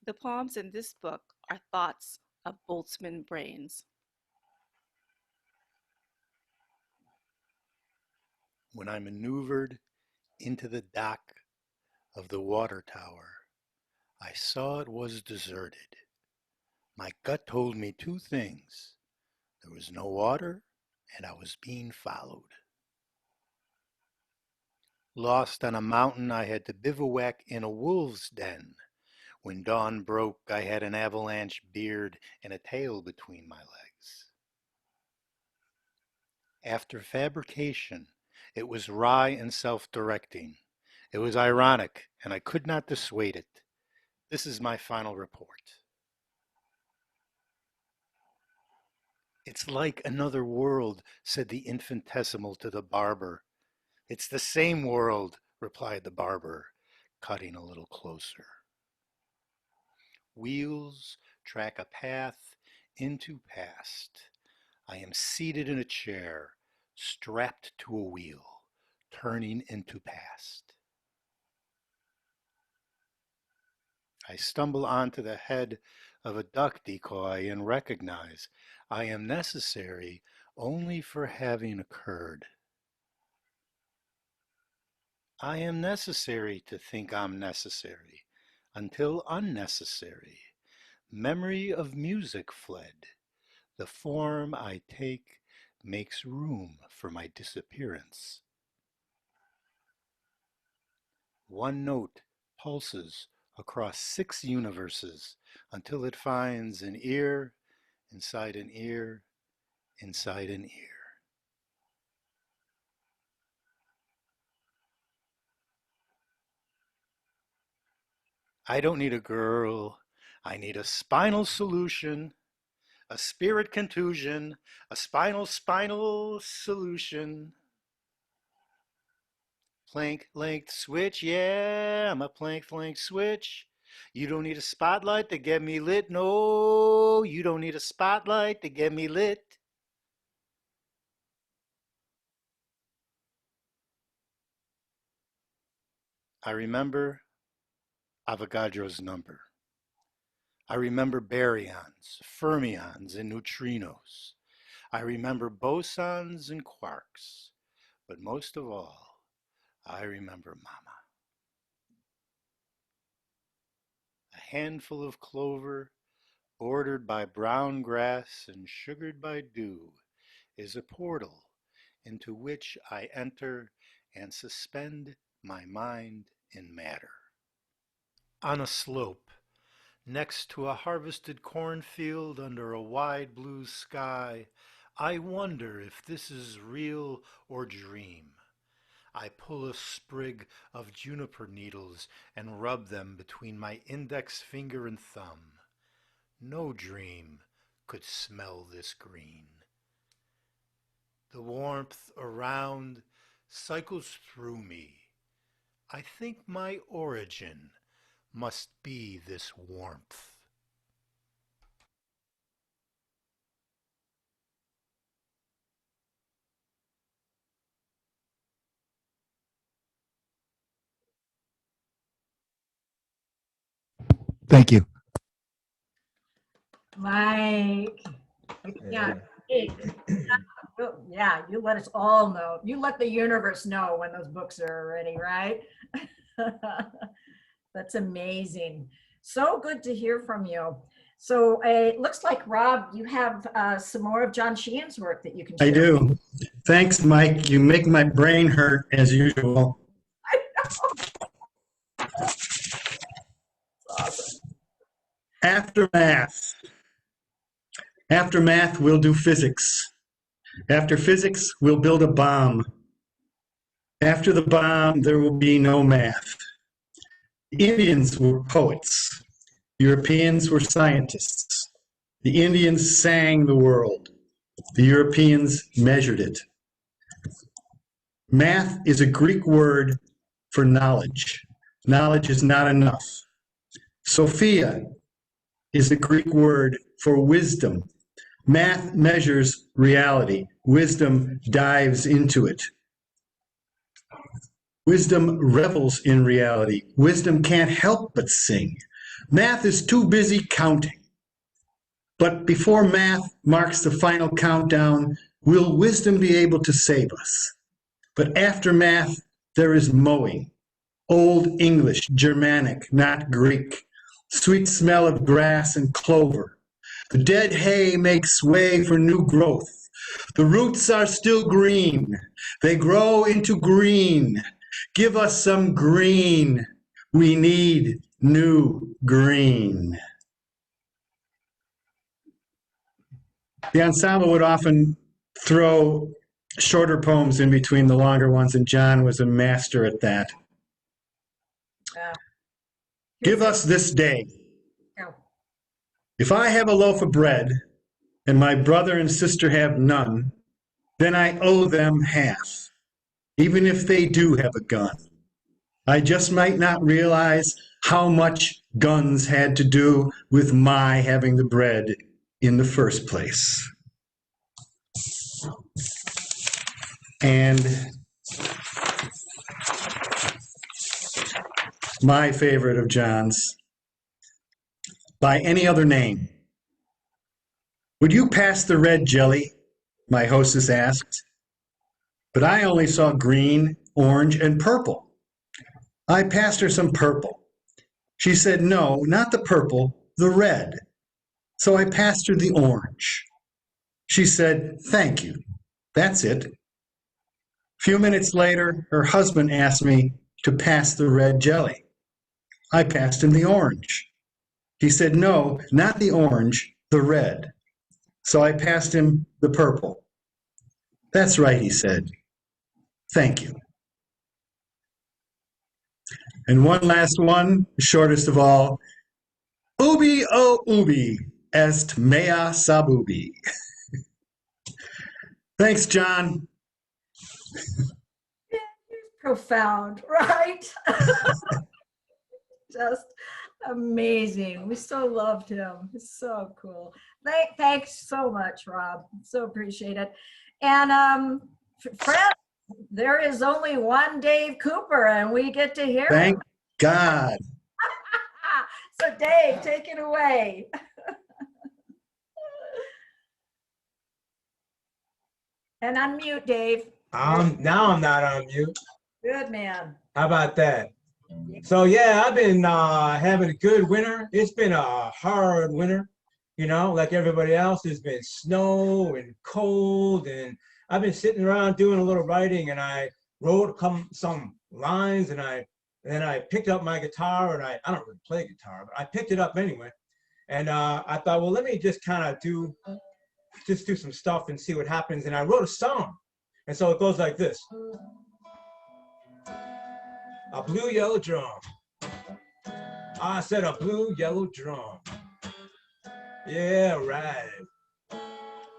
S8: The poems in this book are thoughts of Boltzmann brains.
S9: When I maneuvered into the dock of the water tower, I saw it was deserted. My gut told me two things. There was no water, and I was being followed. Lost on a mountain, I had to bivouac in a wolf's den. When dawn broke, I had an avalanche beard and a tail between my legs. After fabrication, it was wry and self-directing. It was ironic, and I could not dissuade it. This is my final report. It's like another world, said the infinitesimal to the barber. It's the same world, replied the barber, cutting a little closer. Wheels track a path into past. I am seated in a chair, strapped to a wheel, turning into past. I stumble onto the head of a duck decoy and recognize I am necessary only for having occurred. I am necessary to think I'm necessary until unnecessary. Memory of music fled. The form I take makes room for my disappearance. One note pulses across 6 universes until it finds an ear inside an ear inside an ear. I don't need a girl. I need a spinal solution, a spirit contusion, a spinal solution. Plank length switch, yeah, I'm a plank length switch. You don't need a spotlight to get me lit. No, you don't need a spotlight to get me lit. I remember Avogadro's number. I remember baryons, fermions, and neutrinos. I remember bosons and quarks. But most of all, I remember Mama. A handful of clover, bordered by brown grass and sugared by dew, is a portal into which I enter and suspend my mind in matter. On a slope, next to a harvested cornfield under a wide blue sky, I wonder if this is real or dream. I pull a sprig of juniper needles and rub them between my index finger and thumb. No dream could smell this green. The warmth around cycles through me. I think my origin must be this warmth.
S7: Thank you.
S4: Mike. Yeah. Yeah, you let us all know. You let the universe know when those books are ready, right? That's amazing. So good to hear from you. So it looks like, Rob, you have some more of John Sheehan's work that you can share.
S3: I do. Thanks, Mike. You make my brain hurt as usual.
S4: Awesome.
S3: After math. After math, we'll do physics. After physics, we'll build a bomb. After the bomb, there will be no math. The Indians were poets. Europeans were scientists. The Indians sang the world. The Europeans measured it. Math is a Greek word for knowledge. Knowledge is not enough. Sophia is a Greek word for wisdom. Math measures reality. Wisdom dives into it. Wisdom revels in reality. Wisdom can't help but sing. Math is too busy counting. But before math marks the final countdown, will wisdom be able to save us? But after math, there is mowing. Old English, Germanic, not Greek. Sweet smell of grass and clover. The dead hay makes way for new growth. The roots are still green. They grow into green. Give us some green. We need new green. The ensemble would often throw shorter poems in between the longer ones, and John was a master at that. Give us this day. If I have a loaf of bread and my brother and sister have none, then I owe them half, even if they do have a gun. I just might not realize how much guns had to do with my having the bread in the first place. And my favorite of John's, by any other name. Would you pass the red jelly? My hostess asked. But I only saw green, orange, and purple. I passed her some purple. She said, no, not the purple, the red. So I passed her the orange. She said, thank you. That's it. A few minutes later, her husband asked me to pass the red jelly. I passed him the orange. He said, no, not the orange, the red. So I passed him the purple. That's right, he said. Thank you. And one last one, the shortest of all. Ubi o ubi est mea sabubi. Thanks, John.
S4: Profound, right? Just amazing. We so loved him. It's so cool. Thanks so much, Rob. So appreciate it. And friends, there is only one Dave Cooper, and we get to hear
S3: Thank
S4: him.
S3: God.
S4: So Dave, take it away. And unmute, Dave.
S10: Now I'm not on mute.
S4: Good man.
S10: How about that? So yeah, I've been having a good winter. It's been a hard winter, you know, like everybody else. It's been snow and cold, and I've been sitting around doing a little writing, and I wrote some lines, and then I picked up my guitar, and I don't really play guitar, but I picked it up anyway. And I thought, well, let me just kind of do some stuff and see what happens. And I wrote a song. And so it goes like this. A blue, yellow drum. I said a blue, yellow drum. Yeah, ride.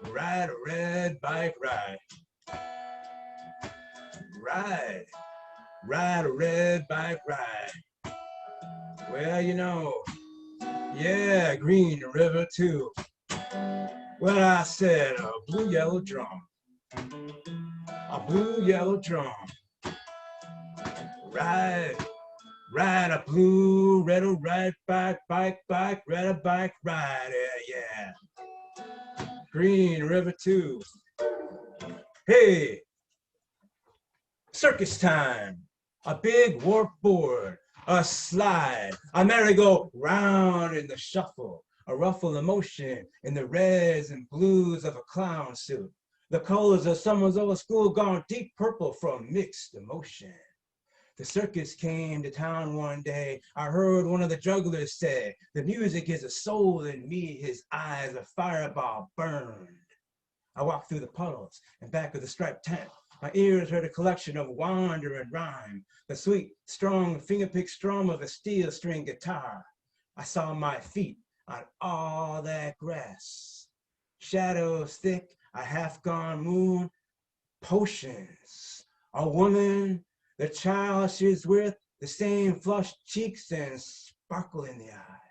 S10: Ride a red bike, ride. Ride. Ride a red bike, ride. Well, you know, yeah, green river too. Well, I said a blue, yellow drum. A blue, yellow drum. Ride, ride a blue, red or red bike, red a bike, ride, yeah. Green river too. Hey, circus time. A big warp board, a slide, a merry-go-round in the shuffle, a ruffle of motion in the reds and blues of a clown suit. The colors of someone's old school gone deep purple from mixed emotion. The circus came to town one day. I heard one of the jugglers say, the music is a soul in me, his eyes a fireball burned. I walked through the puddles and back of the striped tent. My ears heard a collection of wander and rhyme, the sweet, strong fingerpick strum of a steel string guitar. I saw my feet on all that grass. Shadows thick, a half-gone moon, potions. A woman, the child she's with, the same flushed cheeks and sparkle in the eye.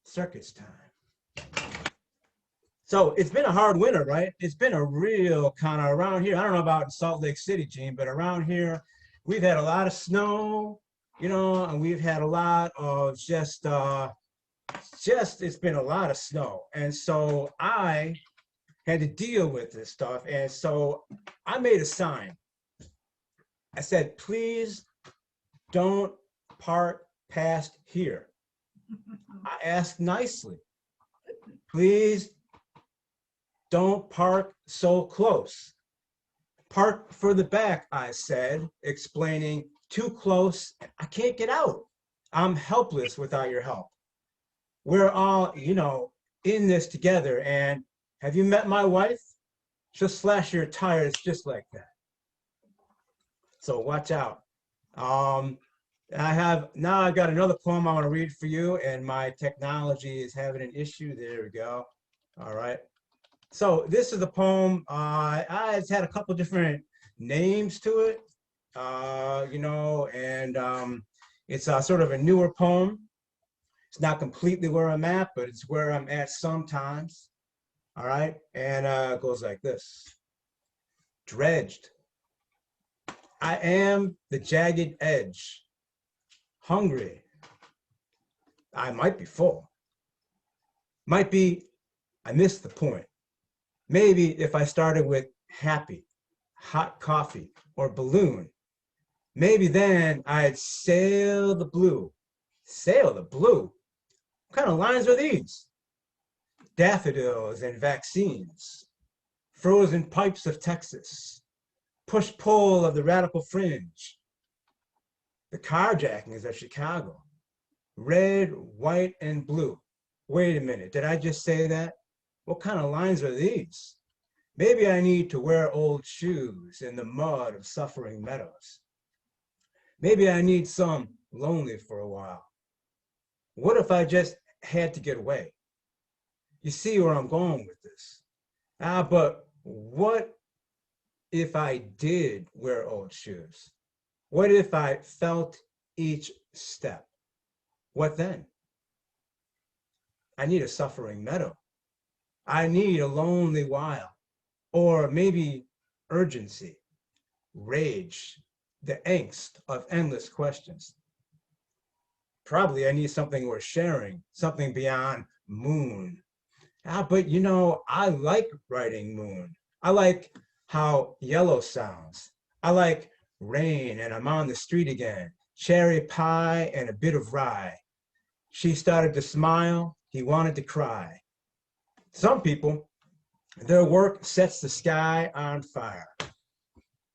S10: Circus time. So it's been a hard winter, right? It's been a real kind of around here. I don't know about Salt Lake City, Gene, but around here, we've had a lot of snow, you know, and we've had a lot of just it's been a lot of snow. And so I had to deal with this stuff. And so I made a sign. I said, please don't park past here. I asked nicely, please don't park so close. Park further back, I said, explaining, too close, I can't get out. I'm helpless without your help. We're all, you know, in this together. And have you met my wife? She'll slash your tires just like that. So watch out. I've got another poem I want to read for you, and my technology is having an issue. There we go. All right. So this is a poem. It's had a couple different names to it, you know, and it's sort of a newer poem. It's not completely where I'm at, but it's where I'm at sometimes. All right. And it goes like this. Dredged. I am the jagged edge. Hungry. I might be full. Might be I missed the point. Maybe if I started with happy, hot coffee, or balloon, maybe then I'd sail the blue. Sail the blue? What kind of lines are these? Daffodils and vaccines, frozen pipes of Texas, push-pull of the radical fringe, the carjackings of Chicago, red, white, and blue. Wait a minute, did I just say that? What kind of lines are these? Maybe I need to wear old shoes in the mud of suffering meadows. Maybe I need some lonely for a while. What if I just had to get away? You see where I'm going with this. But what if I did wear old shoes? What if I felt each step? What then? I need a suffering meadow. I need a lonely while, or maybe urgency, rage, the angst of endless questions. Probably I need something worth sharing, something beyond moon. But you know, I like writing moon. I like how yellow sounds. I like rain and I'm on the street again, cherry pie and a bit of rye. She started to smile, he wanted to cry. Some people, their work sets the sky on fire.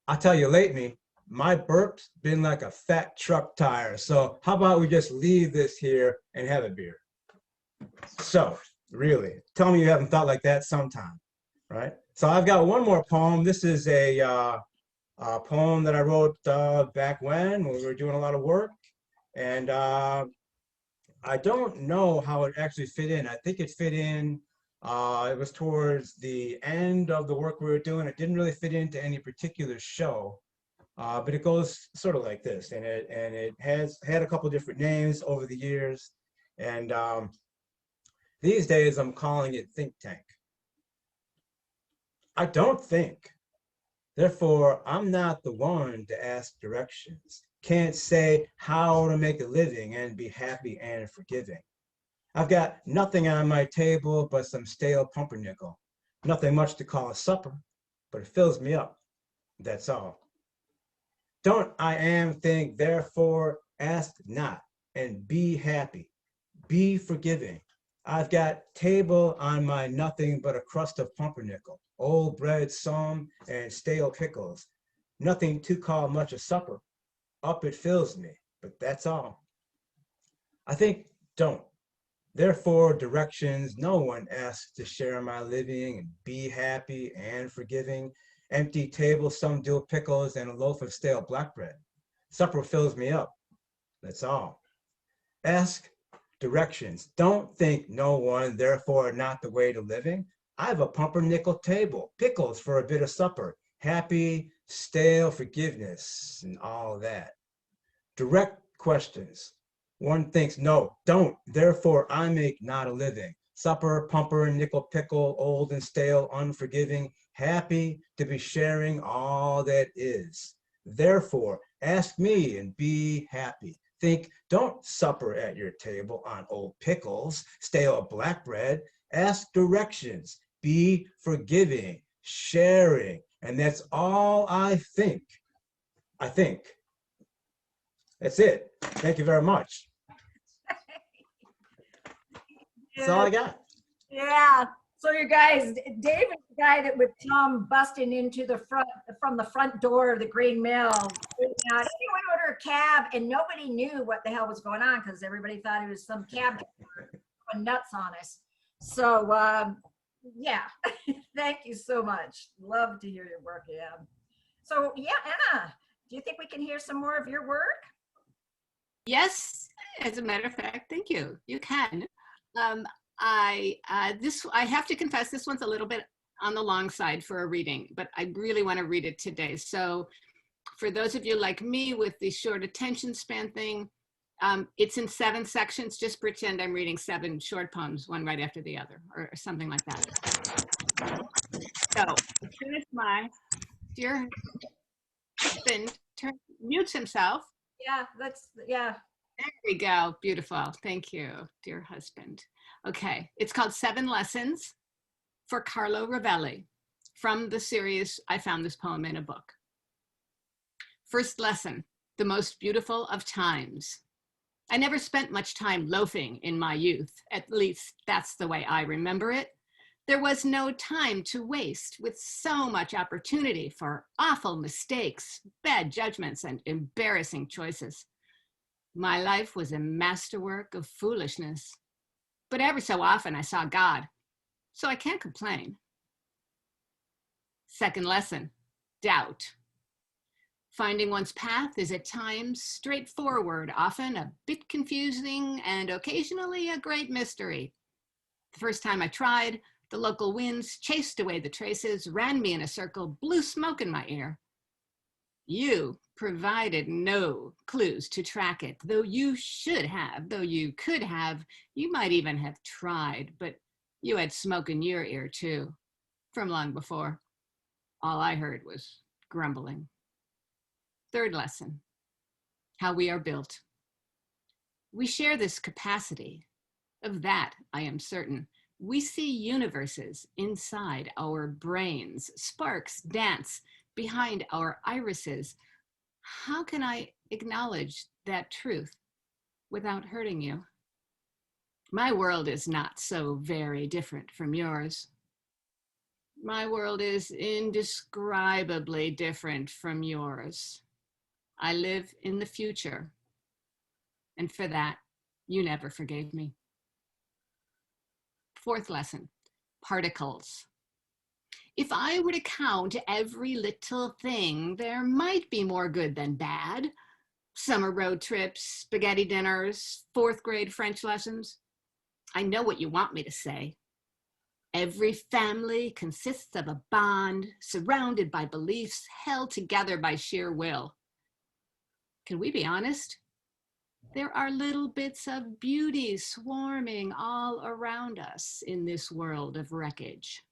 S10: I'll tell you lately, my burp's been like a fat truck tire. So how about we just leave this here and have a beer? So really, tell me you haven't thought like that sometime, right? So I've got one more poem. This is a poem that I wrote back when we were doing a lot of work. And I don't know how it actually fit in. I think it fit in, it was towards the end of the work we were doing. It didn't really fit into any particular show, but it goes sort of like this. And it has had a couple different names over the years. And these days I'm calling it Think Tank. I don't think. Therefore, I'm not the one to ask directions. Can't say how to make a living and be happy and forgiving. I've got nothing on my table but some stale pumpernickel. Nothing much to call a supper, but it fills me up. That's all. Don't I am think, therefore ask not, and be happy. Be forgiving. I've got table on my nothing but a crust of pumpernickel, old bread, some, and stale pickles. Nothing to call much a supper. Up it fills me, but that's all. I think don't. Therefore, directions, no one asks to share my living and be happy and forgiving. Empty table, some dill pickles, and a loaf of stale black bread. Supper fills me up, that's all. Ask directions. Don't think no one, therefore not the way to living. I have a pumpernickel table, pickles for a bit of supper, happy, stale forgiveness, and all that. Direct questions. One thinks, no, don't, therefore I make not a living. Supper, pumper, nickel, pickle, old and stale, unforgiving, happy to be sharing all that is. Therefore, ask me and be happy. Think, don't supper at your table on old pickles, stale black bread. Ask directions, be forgiving, sharing, and that's all I think. I think. That's it. Thank you very much. That's all I got.
S4: Yeah. So you guys, David's the guy that would come busting into the front from the front door of the Green Mill. He went order a cab, and nobody knew what the hell was going on because everybody thought it was some cab driver going nuts on us. So yeah, thank you so much. Love to hear your work, yeah. So yeah, Anna, do you think we can hear some more of your work?
S1: Yes, as a matter of fact, thank you. You can. I have to confess, this one's a little bit on the long side for a reading, but I really want to read it today. So for those of you like me with the short attention span thing, it's in 7 sections. Just pretend I'm reading 7 short poems, one right after the other, or something like that. So as soon as my dear husband mutes himself.
S4: Yeah, yeah.
S1: There we go. Beautiful. Thank you, dear husband. Okay, it's called 7 Lessons for Carlo Rovelli from the series I Found This Poem in a Book. First lesson, the most beautiful of times. I never spent much time loafing in my youth. At least that's the way I remember it. There was no time to waste with so much opportunity for awful mistakes, bad judgments, and embarrassing choices. My life was a masterwork of foolishness. But every so often I saw God, so I can't complain. Second lesson, doubt. Finding one's path is at times straightforward, often a bit confusing, and occasionally a great mystery. The first time I tried, the local winds chased away the traces, ran me in a circle, blew smoke in my ear. You provided no clues to track it, though you should have, though you could have, you might even have tried, but you had smoke in your ear too, from long before. All I heard was grumbling. Third lesson, how we are built. We share this capacity. Of that, I am certain. We see universes inside our brains, sparks dance behind our irises. How can I acknowledge that truth without hurting you? My world is not so very different from yours. My world is indescribably different from yours. I live in the future, and for that, you never forgave me. Fourth lesson, particles. If I were to count every little thing, there might be more good than bad. Summer road trips, spaghetti dinners, 4th grade French lessons. I know what you want me to say. Every family consists of a bond, surrounded by beliefs, held together by sheer will. Can we be honest? There are little bits of beauty swarming all around us in this world of wreckage.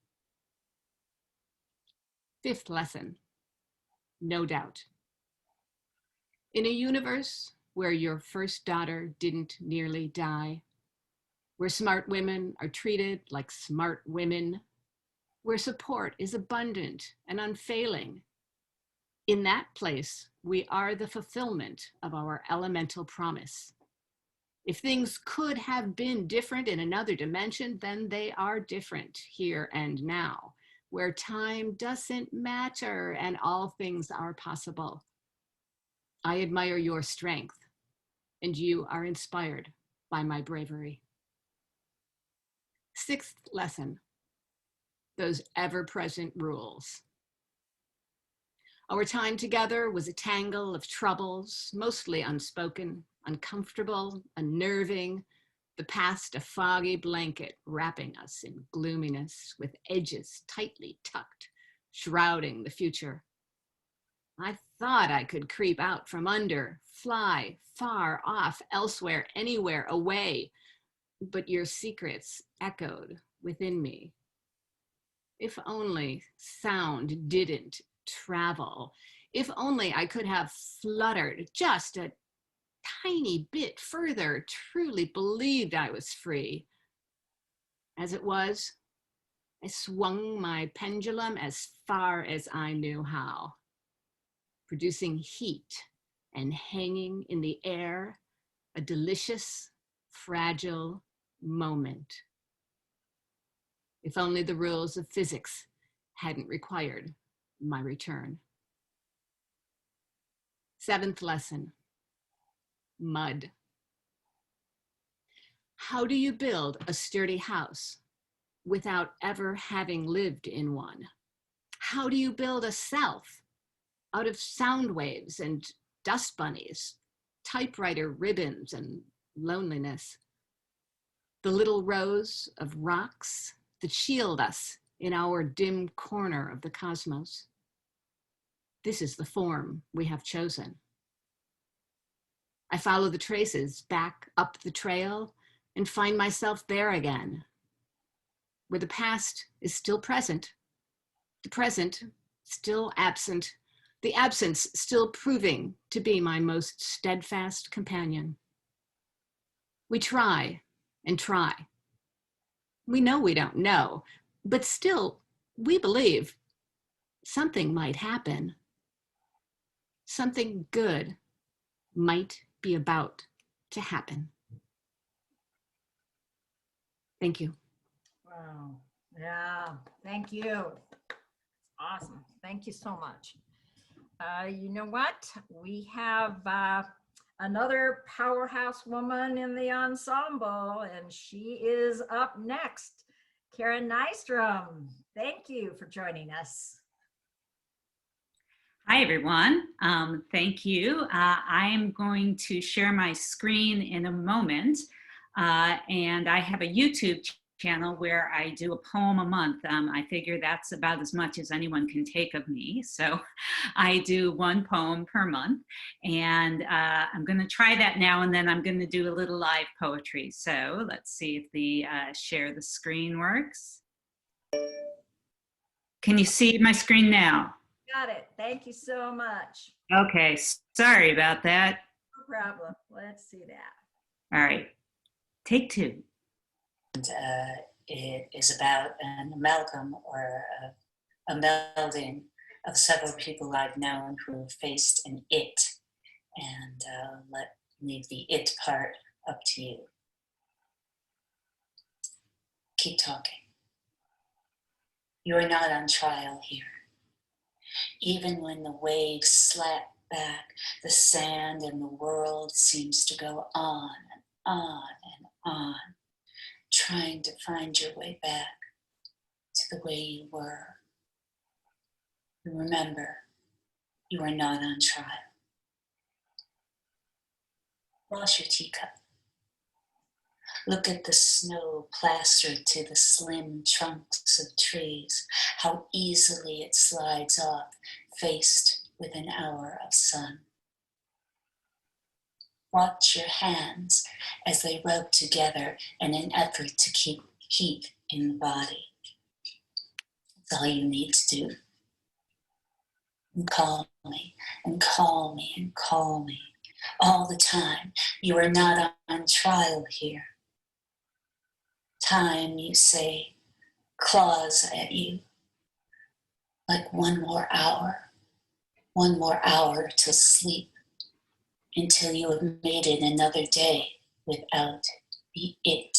S1: Fifth lesson, no doubt. In a universe where your first daughter didn't nearly die, where smart women are treated like smart women, where support is abundant and unfailing, in that place, we are the fulfillment of our elemental promise. If things could have been different in another dimension, then they are different here and now, where time doesn't matter and all things are possible. I admire your strength, and you are inspired by my bravery. Sixth lesson, those ever-present rules. Our time together was a tangle of troubles, mostly unspoken, uncomfortable, unnerving, the past a foggy blanket wrapping us in gloominess with edges tightly tucked, shrouding the future. I thought I could creep out from under, fly far off, elsewhere, anywhere, away, but your secrets echoed within me. If only sound didn't travel. If only I could have fluttered just a tiny bit further, truly believed I was free. As it was, I swung my pendulum as far as I knew how, producing heat and hanging in the air, a delicious, fragile moment. If only the rules of physics hadn't required my return. Seventh lesson, mud. How do you build a sturdy house without ever having lived in one? How do you build a self out of sound waves and dust bunnies, typewriter ribbons and loneliness? The little rows of rocks that shield us in our dim corner of the cosmos. This is the form we have chosen. I follow the traces back up the trail and find myself there again, where the past is still present, the present still absent, the absence still proving to be my most steadfast companion. We try and try. We know we don't know, but still, we believe something might happen. Something good might be about to happen. Thank you.
S4: Wow. Yeah. Thank you. Awesome. Thank you so much. You know what? We have another powerhouse woman in the ensemble, and she is up next. Karen Nystrom. Thank you for joining us.
S2: Hi, everyone. Thank you. I am going to share my screen in a moment. And I have a YouTube channel where I do a poem a month. I figure that's about as much as anyone can take of me. So I do one poem per month. And I'm going to try that now, and then I'm going to do a little live poetry. So let's see if the share the screen works. Can you see my screen now?
S4: Got it. Thank you so much.
S2: Okay, sorry about that.
S4: No problem. Let's see that.
S2: All right, take two.
S11: And it is about an amalgam or a melding of several people I've known who have faced an it. And let me leave the it part up to you. Keep talking. You are not on trial here. Even when the waves slap back, the sand and the world seems to go on and on and on, trying to find your way back to the way you were. Remember, you are not on trial. Wash your teacup. Look at the snow plastered to the slim trunks of trees, how easily it slides off, faced with an hour of sun. Watch your hands as they rub together in an effort to keep heat in the body. That's all you need to do. And call me, and call me, and call me. All the time. You are not on trial here. Time, you say, claws at you. Like one more hour till sleep, until you have made it another day without the it.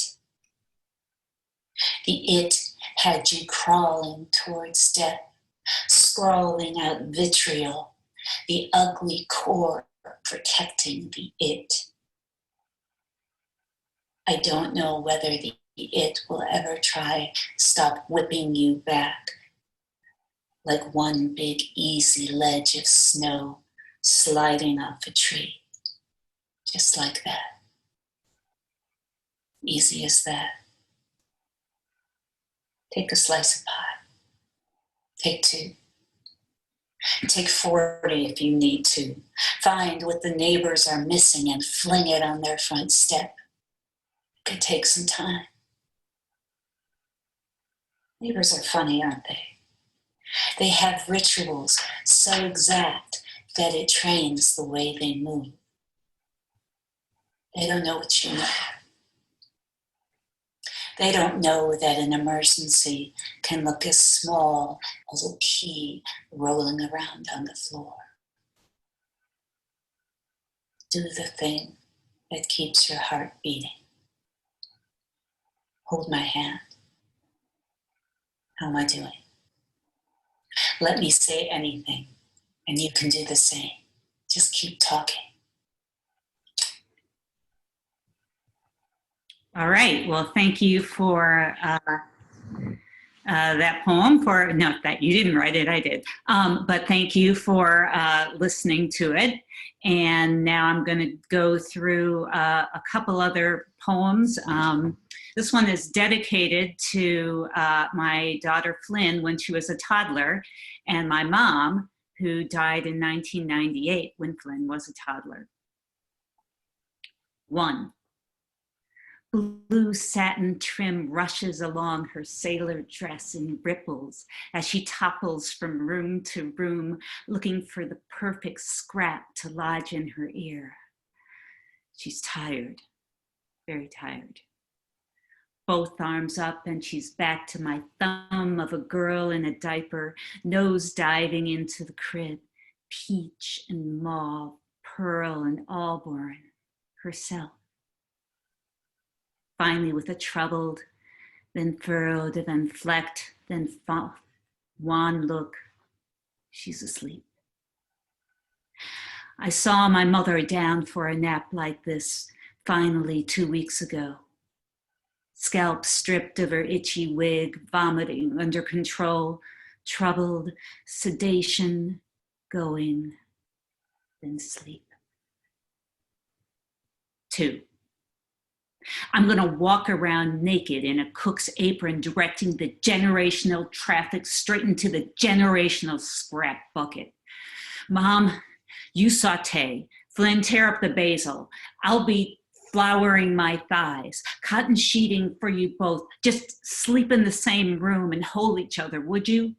S11: The it had you crawling towards death, scrawling out vitriol, the ugly core protecting the it. I don't know whether the it will ever try stop whipping you back like one big easy ledge of snow sliding off a tree, just like that. Easy as that. Take a slice of pie. Take two. Take 40 if you need to. Find what the neighbors are missing and fling it on their front step. It could take some time. Neighbors are funny, aren't they? They have rituals so exact that it trains the way they move. They don't know what you know. They don't know that an emergency can look as small as a pea rolling around on the floor. Do the thing that keeps your heart beating. Hold my hand. How am I doing? Let me say anything, and you can do the same. Just keep talking.
S2: All right, well, thank you for that poem. No, that you didn't write it, I did. But thank you for listening to it. And now I'm going to go through a couple other poems. This one is dedicated to my daughter Flynn when she was a toddler, and my mom, who died in 1998 when Flynn was a toddler. 1. Blue satin trim rushes along her sailor dress in ripples as she topples from room to room, looking for the perfect scrap to lodge in her ear. She's tired. very tired. Both arms up, and she's back to my thumb of a girl in a diaper, nose diving into the crib, peach and mauve, pearl and auburn, herself. Finally, with a troubled, then furrowed, then flecked, then wan look, she's asleep. I saw my mother down for a nap like this finally 2 weeks ago. Scalp stripped of her itchy wig, vomiting under control, troubled, sedation, going, then sleep. 2. I'm gonna walk around naked in a cook's apron, directing the generational traffic straight into the generational scrap bucket. Mom, you saute. Flynn, tear up the basil. I'll be flouring my thighs, cotton sheeting for you both. Just sleep in the same room and hold each other, would you?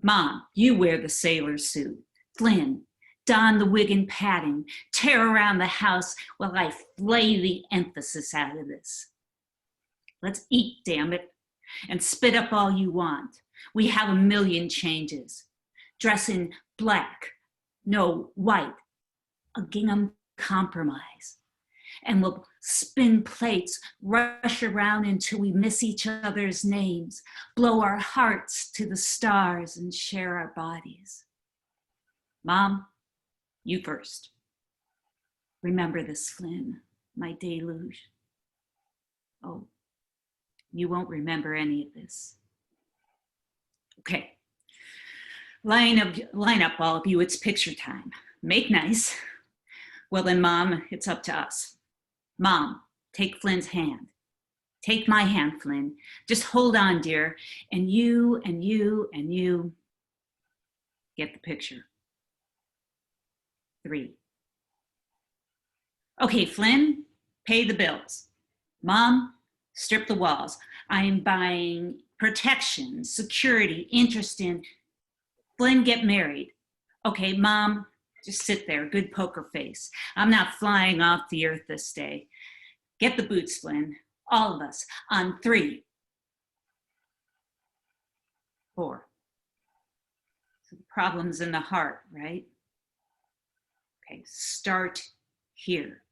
S2: Mom, you wear the sailor suit. Flynn, don the wig and padding. Tear around the house while I flay the emphasis out of this. Let's eat, damn it, and spit up all you want. We have a million changes. Dress in black, no, white, a gingham compromise. And we'll spin plates, rush around until we miss each other's names, blow our hearts to the stars and share our bodies. Mom, you first. Remember this, Flynn, my deluge. Oh, you won't remember any of this. Okay. Line up, all of you, it's picture time. Make nice. Well then, Mom, it's up to us. Mom, take Flynn's hand. Take my hand, Flynn. Just hold on, dear. And you, and you, and you. Get the picture. 3. Okay, Flynn, pay the bills. Mom, strip the walls. I'm buying protection, security, interest in. Flynn, get married. Okay, Mom, just sit there, good poker face. I'm not flying off the earth this day. Get the boots, Flynn, all of us, on 3. 4. So the problem's in the heart, right? Okay, start here.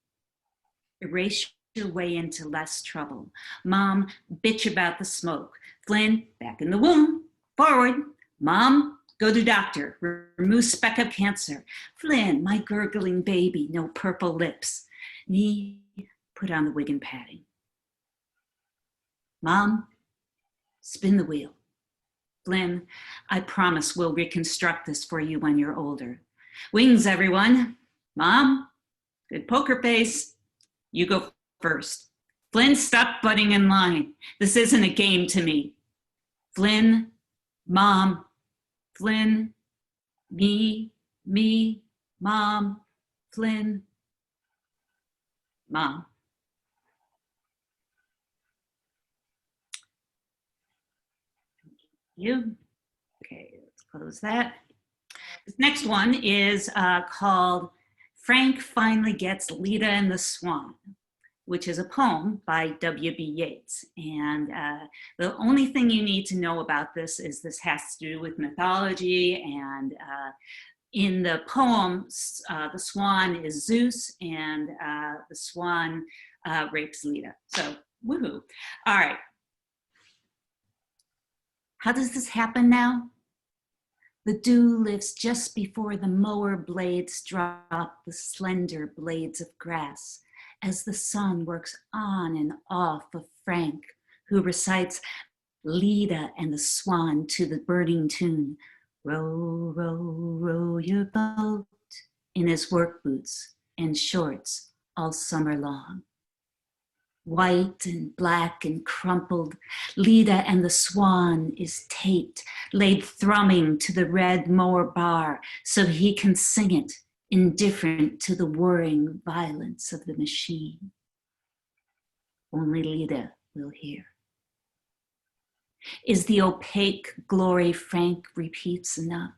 S2: Erase your way into less trouble. Mom, bitch about the smoke. Flynn, back in the womb, forward. Mom, go to doctor, remove speck of cancer. Flynn, my gurgling baby, no purple lips. Knee, put on the wig and padding. Mom, spin the wheel. Flynn, I promise we'll reconstruct this for you when you're older. Wings, everyone. Mom, good poker face. You go first. Flynn, stop butting in line. This isn't a game to me. Flynn, Mom, Flynn, me, Mom, Flynn, Mom. You. Okay, let's close that. This next one is called Frank Finally Gets Lita and the Swan, which is a poem by W.B. Yeats. And the only thing you need to know about this is this has to do with mythology. And in the poem, the swan is Zeus, and the swan rapes Lita. So, woohoo. All right. How does this happen now? The dew lifts just before the mower blades drop the slender blades of grass as the sun works on and off of Frank, who recites Leda and the Swan to the burning tune, row, row, row your boat, in his work boots and shorts all summer long. White and black and crumpled, Leda and the Swan is taped, laid thrumming to the red mower bar so he can sing it, indifferent to the whirring violence of the machine. Only Leda will hear. Is the opaque glory Frank repeats enough?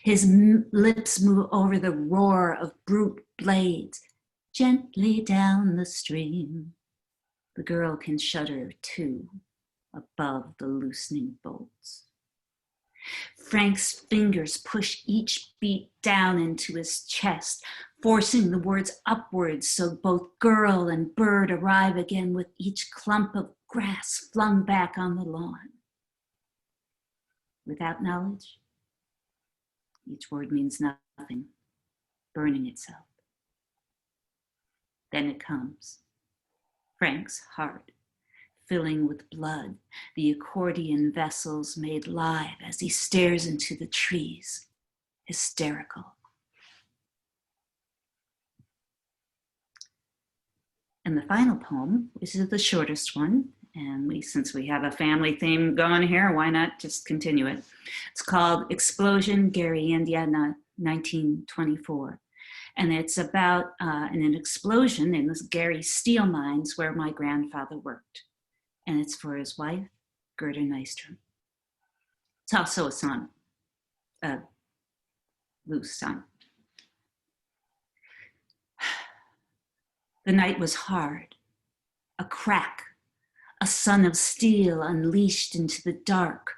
S2: His lips move over the roar of brute blades, gently down the stream. The girl can shudder too, above the loosening bolts. Frank's fingers push each beat down into his chest, forcing the words upwards so both girl and bird arrive again with each clump of grass flung back on the lawn. Without knowledge, each word means nothing, burning itself. Then it comes, Frank's heart, filling with blood, the accordion vessels made live as he stares into the trees, hysterical. And the final poem, which is the shortest one, and since we have a family theme going here, why not just continue it? It's called Explosion, Gary, Indiana, 1924. And it's about an explosion in the Gary steel mines where my grandfather worked. And it's for his wife, Gerda Nystrom. It's also a sonnet, a loose sonnet. The night was hard, a crack, a sun of steel unleashed into the dark,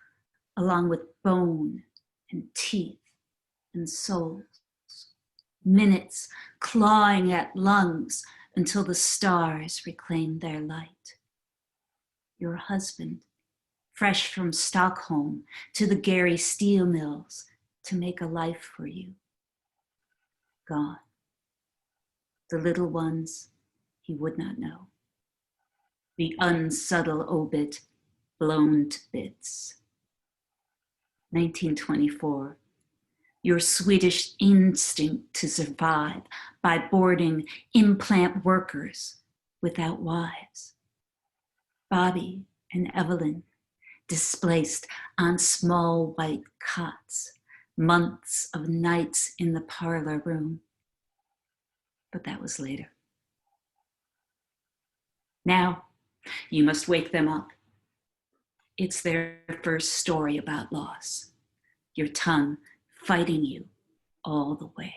S2: along with bone and teeth and souls. Minutes clawing at lungs until the stars reclaimed their light. Your husband, fresh from Stockholm to the Gary steel mills to make a life for you. Gone. The little ones he would not know. The unsubtle obit blown to bits. 1924. Your Swedish instinct to survive by boarding implant workers without wives. Bobby and Evelyn displaced on small white cots, months of nights in the parlor room. But that was later. Now, you must wake them up. It's their first story about loss. Your tongue fighting you all the way.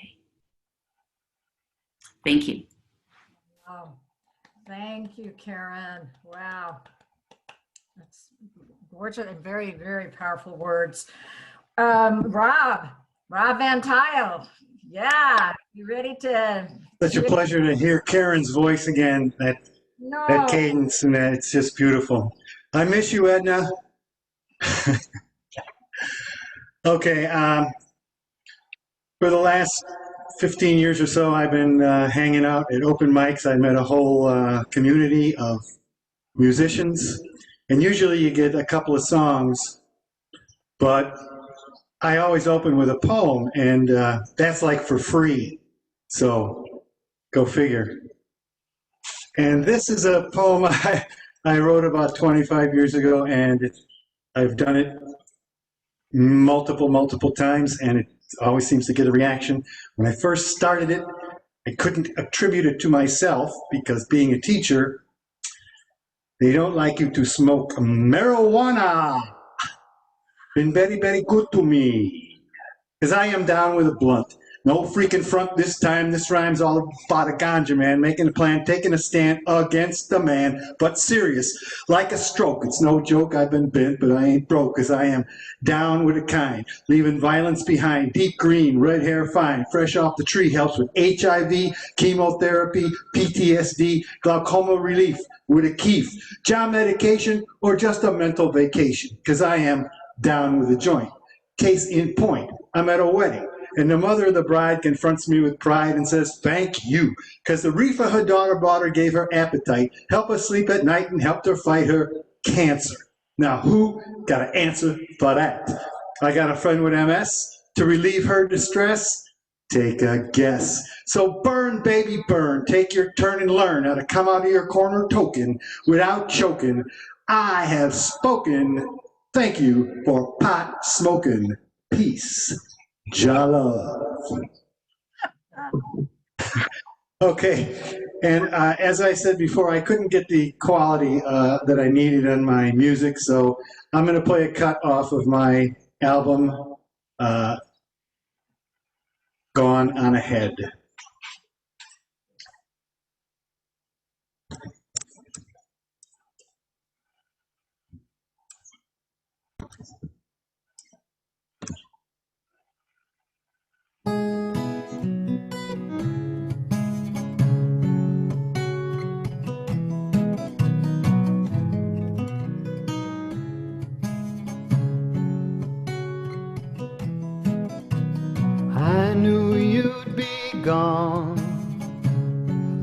S2: Thank you.
S4: Wow. Thank you, Karen. Wow. That's gorgeous and very, very powerful words. Rob Van Tile. Yeah, you ready to?
S3: Such a pleasure to hear Karen's voice again, that cadence, and that it's just beautiful. I miss you, Edna. Okay, for the last 15 years or so, I've been hanging out at open mics. I met a whole community of musicians, and usually you get a couple of songs, but I always open with a poem, and that's like for free, so go figure. And this is a poem I wrote about 25 years ago, and I've done it multiple times, and it always seems to get a reaction. When I first started it, I couldn't attribute it to myself because being a teacher, they don't like you to smoke marijuana. Been very, very good to me. Because I am down with a blunt. No freaking front this time. This rhyme's all about a ganja man, making a plan, taking a stand against the man, but serious, like a stroke. It's no joke, I've been bent, but I ain't broke, because I am down with a kind, leaving violence behind. Deep green, red hair fine, fresh off the tree, helps with HIV, chemotherapy, PTSD, glaucoma relief with a keef, job medication, or just a mental vacation, because I am down with a joint. Case in point, I'm at a wedding, and the mother of the bride confronts me with pride and says, thank you, because the reefer her daughter bought her gave her appetite, helped her sleep at night, and helped her fight her cancer. Now, who got an answer for that? I got a friend with MS to relieve her distress. Take a guess. So burn, baby, burn. Take your turn and learn how to come out of your corner token without choking. I have spoken. Thank you for pot smoking. Peace. Jala. Okay, and as I said before, I couldn't get the quality that I needed in my music, so I'm going to play a cut off of my album, Gone on Ahead.
S12: gone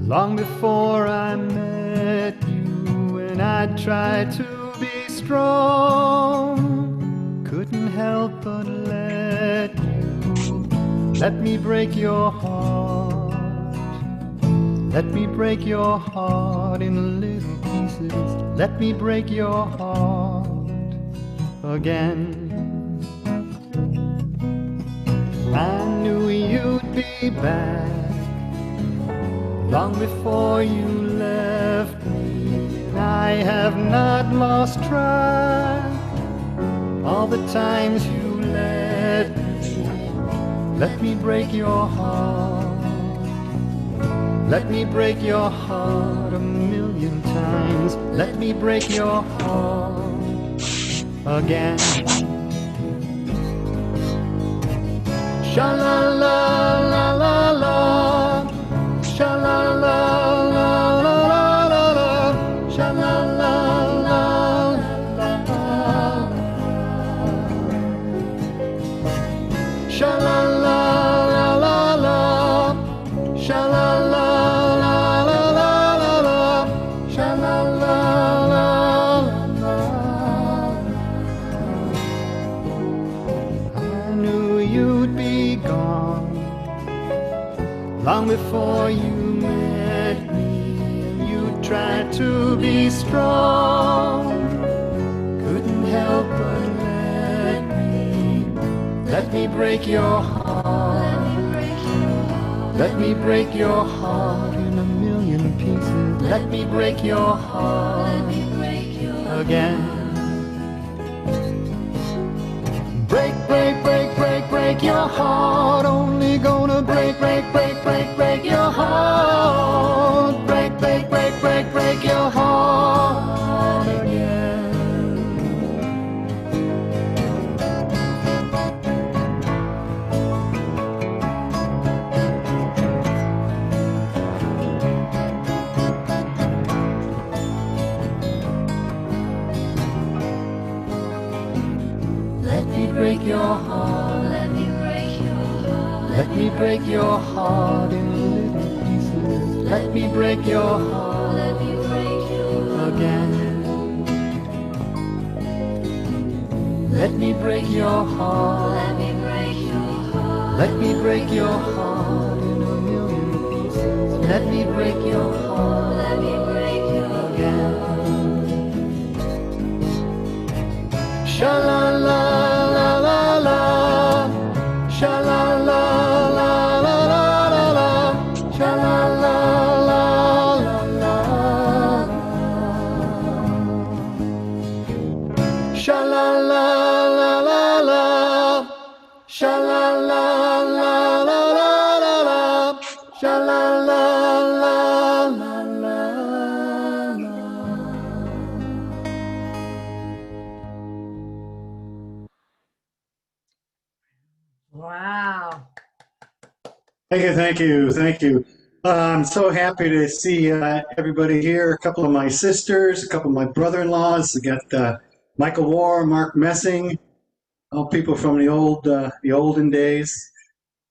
S12: long before I met you, and I tried to be strong, couldn't help but let me break your heart. Let me break your heart in little pieces. Let me break your heart again. I knew you'd be back long before you left me. I have not lost track all the times you let me. Let me break your heart. Let me break your heart a million times. Let me break your heart again. Sha-la-la-la-la-la, sha-la-la-la-la-la-la, sha-la-la-la-la-la, sha-la-la-la-la-la, sha-la-la-la-la-la-la, sha-la-la-la-la. I knew you'd be gone long before you met me. You tried to be strong, couldn't help but let me break your heart. Let me break your heart in a million pieces. Let me break your heart again. Break, break, break, break, break your heart. Only gonna break, break, break, break, break your heart. Break, break, break, break, break your heart again. Let me break your heart. Let me break your heart. Let me break your heart in little pieces. Let me break your heart. Let me break your heart again. Let me break your heart. Let me break your heart. Let me break your heart in a million pieces. Let me break your heart. Let me break your again. Sha-la-la-la-la-la, sha-la-la-la-la-la-la, sha-la-la-la-la-la, sha-la-la-la-la-la, sha-la-la-la-la-la-la, sha-la-la-la-la-la.
S4: Wow.
S3: Thank you, thank you, thank you. I'm so happy to see everybody here. A couple of my sisters, a couple of my brother-in-laws. We got Michael Warr, Mark Messing, all people from the olden days.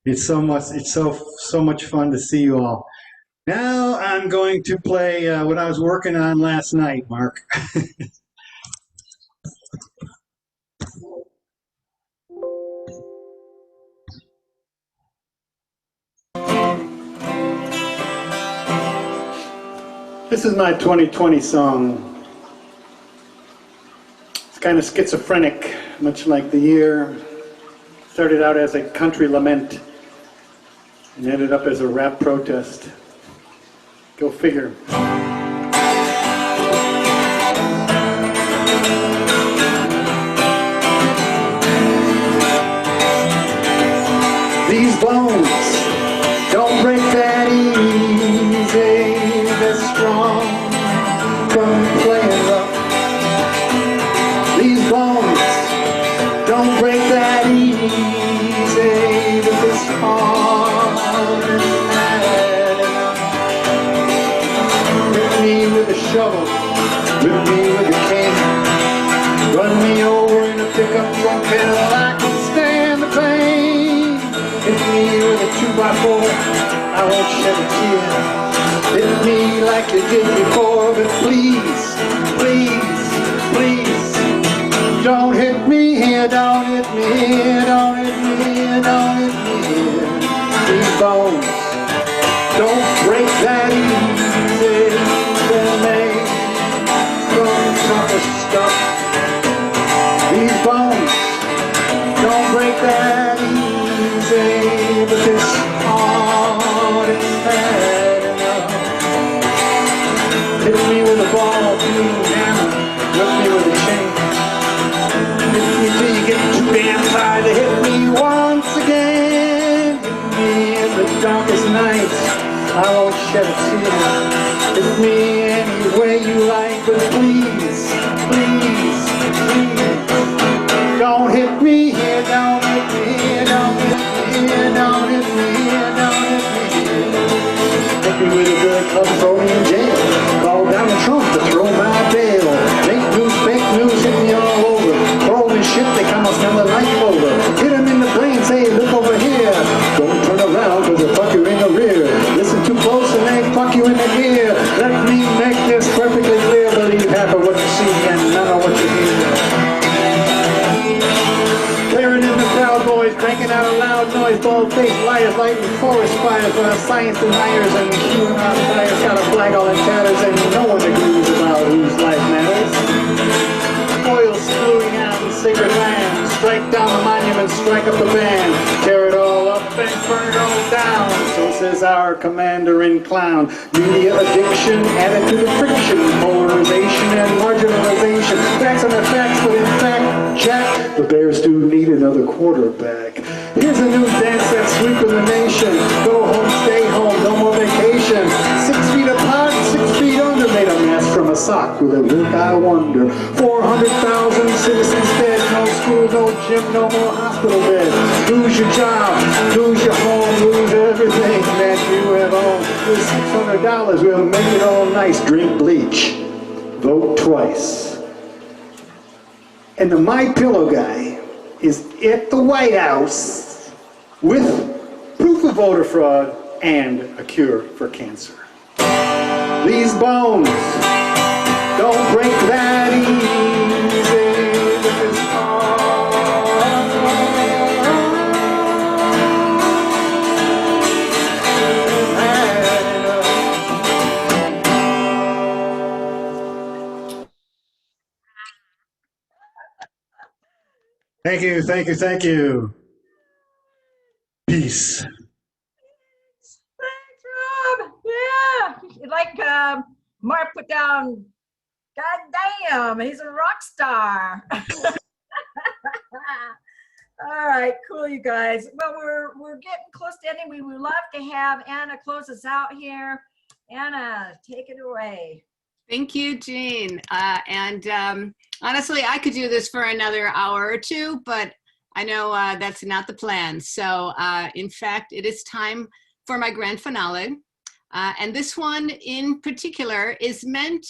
S3: It's so much fun to see you all. Now I'm going to play what I was working on last night, Mark. This is my 2020 song. It's kind of schizophrenic, much like the year. Started out as a country lament and ended up as a rap protest. Go figure. These bones don't break that easy. They're strong from playing rough. These bones don't break that easy. But this heart is mad enough. Hit me with a shovel, whip me with a cane, run me over in a pickup truck and I can stand the pain. Hit me with a 2x4. I won't shed a tear. Hit me like you did before, but please, please, please, don't hit me here, don't hit me here, don't hit me here, don't hit me here. These bones don't break that easy. They're made from tougher stuff. These bones don't break that easy, but this heart is bad enough. Hit me with a ball, beam hammer, whip me with a chain. Hit me till you get too damn tired to hit me once again. Hit me in the darkest nights, I won't shed a tear. Hit me any way you like, but please, please, please, don't hit me here, don't hit me here, don't hit me here, don't hit me here, don't hit me here. Hit me with a good club, throw me in jail. Call down the trunk to throw my bail. Fake news, hit me all over. Throw me shit, they come out smelling like clover. Hit him in the brain, say, look over here. Don't turn around, cause they'll fuck you in the rear. Listen too close and they fuck you in the ear. Let me make this perfectly clear. Believe half of what you see and none of what you hear. Clearing in the crowd, boys, cranking out a loud noise. Bald-faced liars lighting forest fires. Science deniers and human outliers got a flag all in tatters, and no one agrees about whose life matters. Oil spewing out in sacred land. Strike down the monument, strike up the band. Tear it all up and burn it all down. So says our commander in clown. Media addiction added to the friction. Polarization and marginalization. Facts on the facts, but in fact, Jack, the Bears do need another quarterback. Here's a new dance that's sweeping the nation. Go home, stay home, no more vacation. 6 feet apart, 6 feet under. Made a mess from a sock with a look, I wonder. 400,000 citizens dead. No school, no gym, no more hospital beds. Lose your job, lose your home, lose everything that you have owned. With $600, we'll make it all nice. Drink bleach. Vote twice. And the My Pillow guy is at the White House with proof of voter fraud and a cure for cancer. These bones don't break that easy. This Thank you, thank you, thank you. Peace.
S4: Thanks, Rob. Yeah, like Mark put down, God damn, he's a rock star. All right, cool, you guys. Well, we're getting close to ending. We would love to have Anna close us out here. Anna, take it away.
S1: Thank you, Jean. Honestly, I could do this for another hour or two, but I know that's not the plan. So in fact, it is time for my grand finale. And this one in particular is meant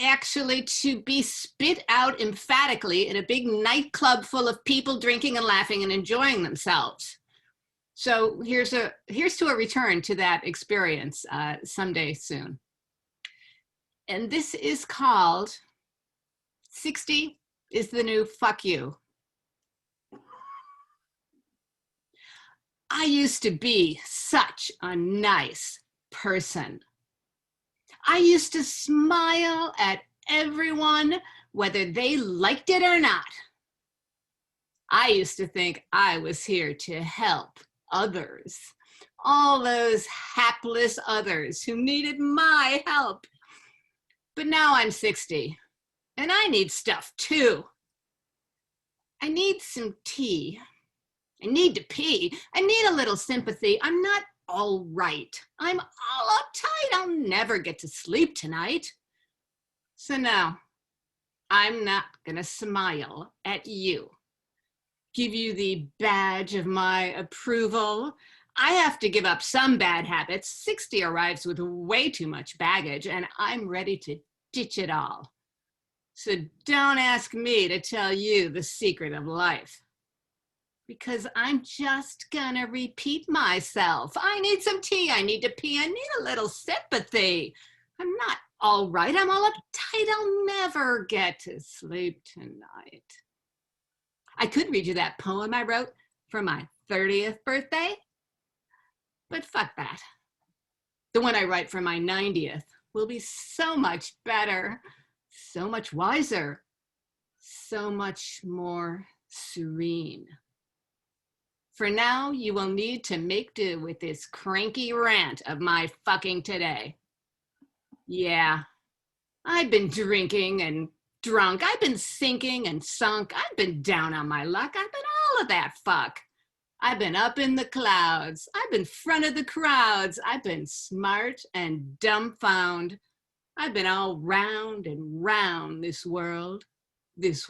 S1: actually to be spit out emphatically in a big nightclub full of people drinking and laughing and enjoying themselves. So here's to a return to that experience someday soon. And this is called 60 is the New Fuck You. I used to be such a nice person. I used to smile at everyone, whether they liked it or not. I used to think I was here to help others, all those hapless others who needed my help. But now I'm 60, and I need stuff too. I need some tea. I need to pee. I need a little sympathy. I'm not all right. I'm all uptight. I'll never get to sleep tonight. So no, I'm not gonna smile at you, give you the badge of my approval. I have to give up some bad habits. 60 arrives with way too much baggage, and I'm ready to ditch it all. So don't ask me to tell you the secret of life. because I'm just gonna repeat myself. I need some tea, I need to pee, I need a little sympathy. I'm not all right, I'm all uptight, I'll never get to sleep tonight. I could read you that poem I wrote for my 30th birthday, but fuck that. The one I write for my 90th will be so much better, so much wiser, so much more serene. For now, you will need to make do with this cranky rant of my fucking today. Yeah, I've been drinking and drunk. I've been sinking and sunk. I've been down on my luck. I've been all of that fuck. I've been up in the clouds. I've been front of the crowds. I've been smart and dumbfound. I've been all round and round this world, this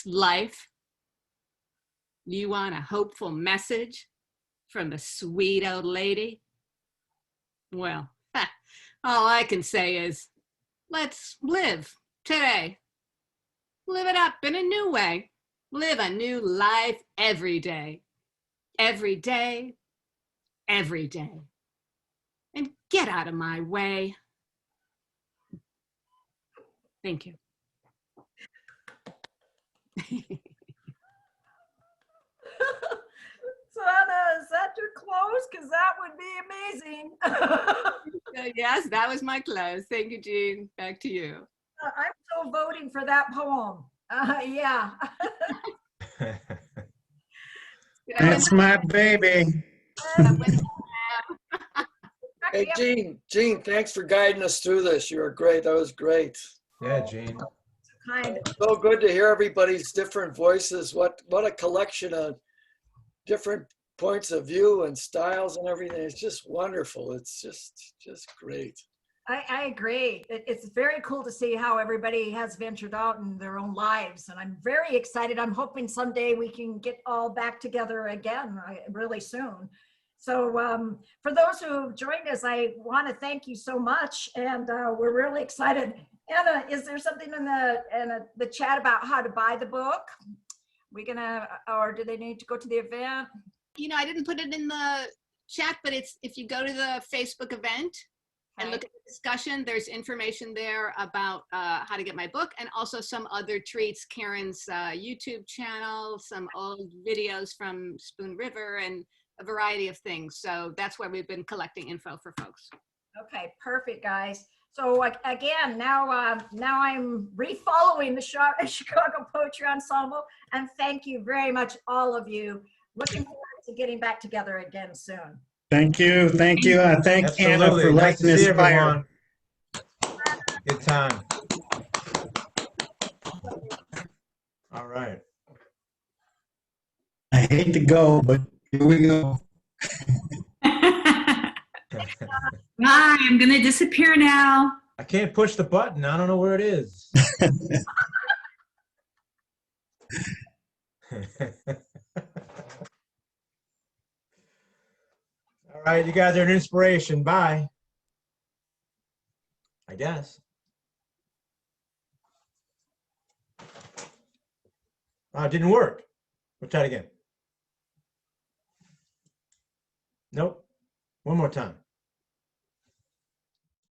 S1: life. You want a hopeful message from the sweet old lady? Well, all I can say is, let's live today. Live it up in a new way. Live a new life every day. Every day, every day. And get out of my way. Thank you.
S4: Sana, is that your close? Because that would be amazing.
S1: Yes, that was my close. Thank you, Jean. Back to you.
S4: I'm so voting for that poem. Yeah.
S3: That's my baby.
S5: Hey, Gene, thanks for guiding us through this. You were great. That was great.
S10: Yeah, Gene.
S4: Kind.
S5: So good to hear everybody's different voices. What a collection of different points of view and styles and everything. It's just wonderful. It's just great.
S4: I agree. It's very cool to see how everybody has ventured out in their own lives. And I'm very excited. I'm hoping someday we can get all back together again really soon. So for those who joined us, I want to thank you so much. And we're really excited. Anna, is there something in the chat about how to buy the book? Or do they need to go to the event?
S1: You know, I didn't put it in the chat, but it's if you go to the Facebook event and look at the discussion, there's information there about how to get my book and also some other treats, Karen's YouTube channel, some old videos from Spoon River and a variety of things. So that's where we've been collecting info for folks.
S4: Okay, perfect, guys. So again, now I'm refollowing the Chicago Poetry Ensemble, and thank you very much, all of you. Looking forward to getting back together again soon.
S3: Thank you. Thank you. Thank Anna
S10: Absolutely.
S3: for
S10: Nice to
S3: lighting
S10: see
S3: this fire.
S10: everyone. Good time. All right.
S3: I hate to go, but here we go.
S2: Bye, I'm going to disappear now.
S10: I can't push the button. I don't know where it is. All right, you guys are an inspiration. Bye. I guess. Oh, it didn't work. We'll try it again. Nope. One more time.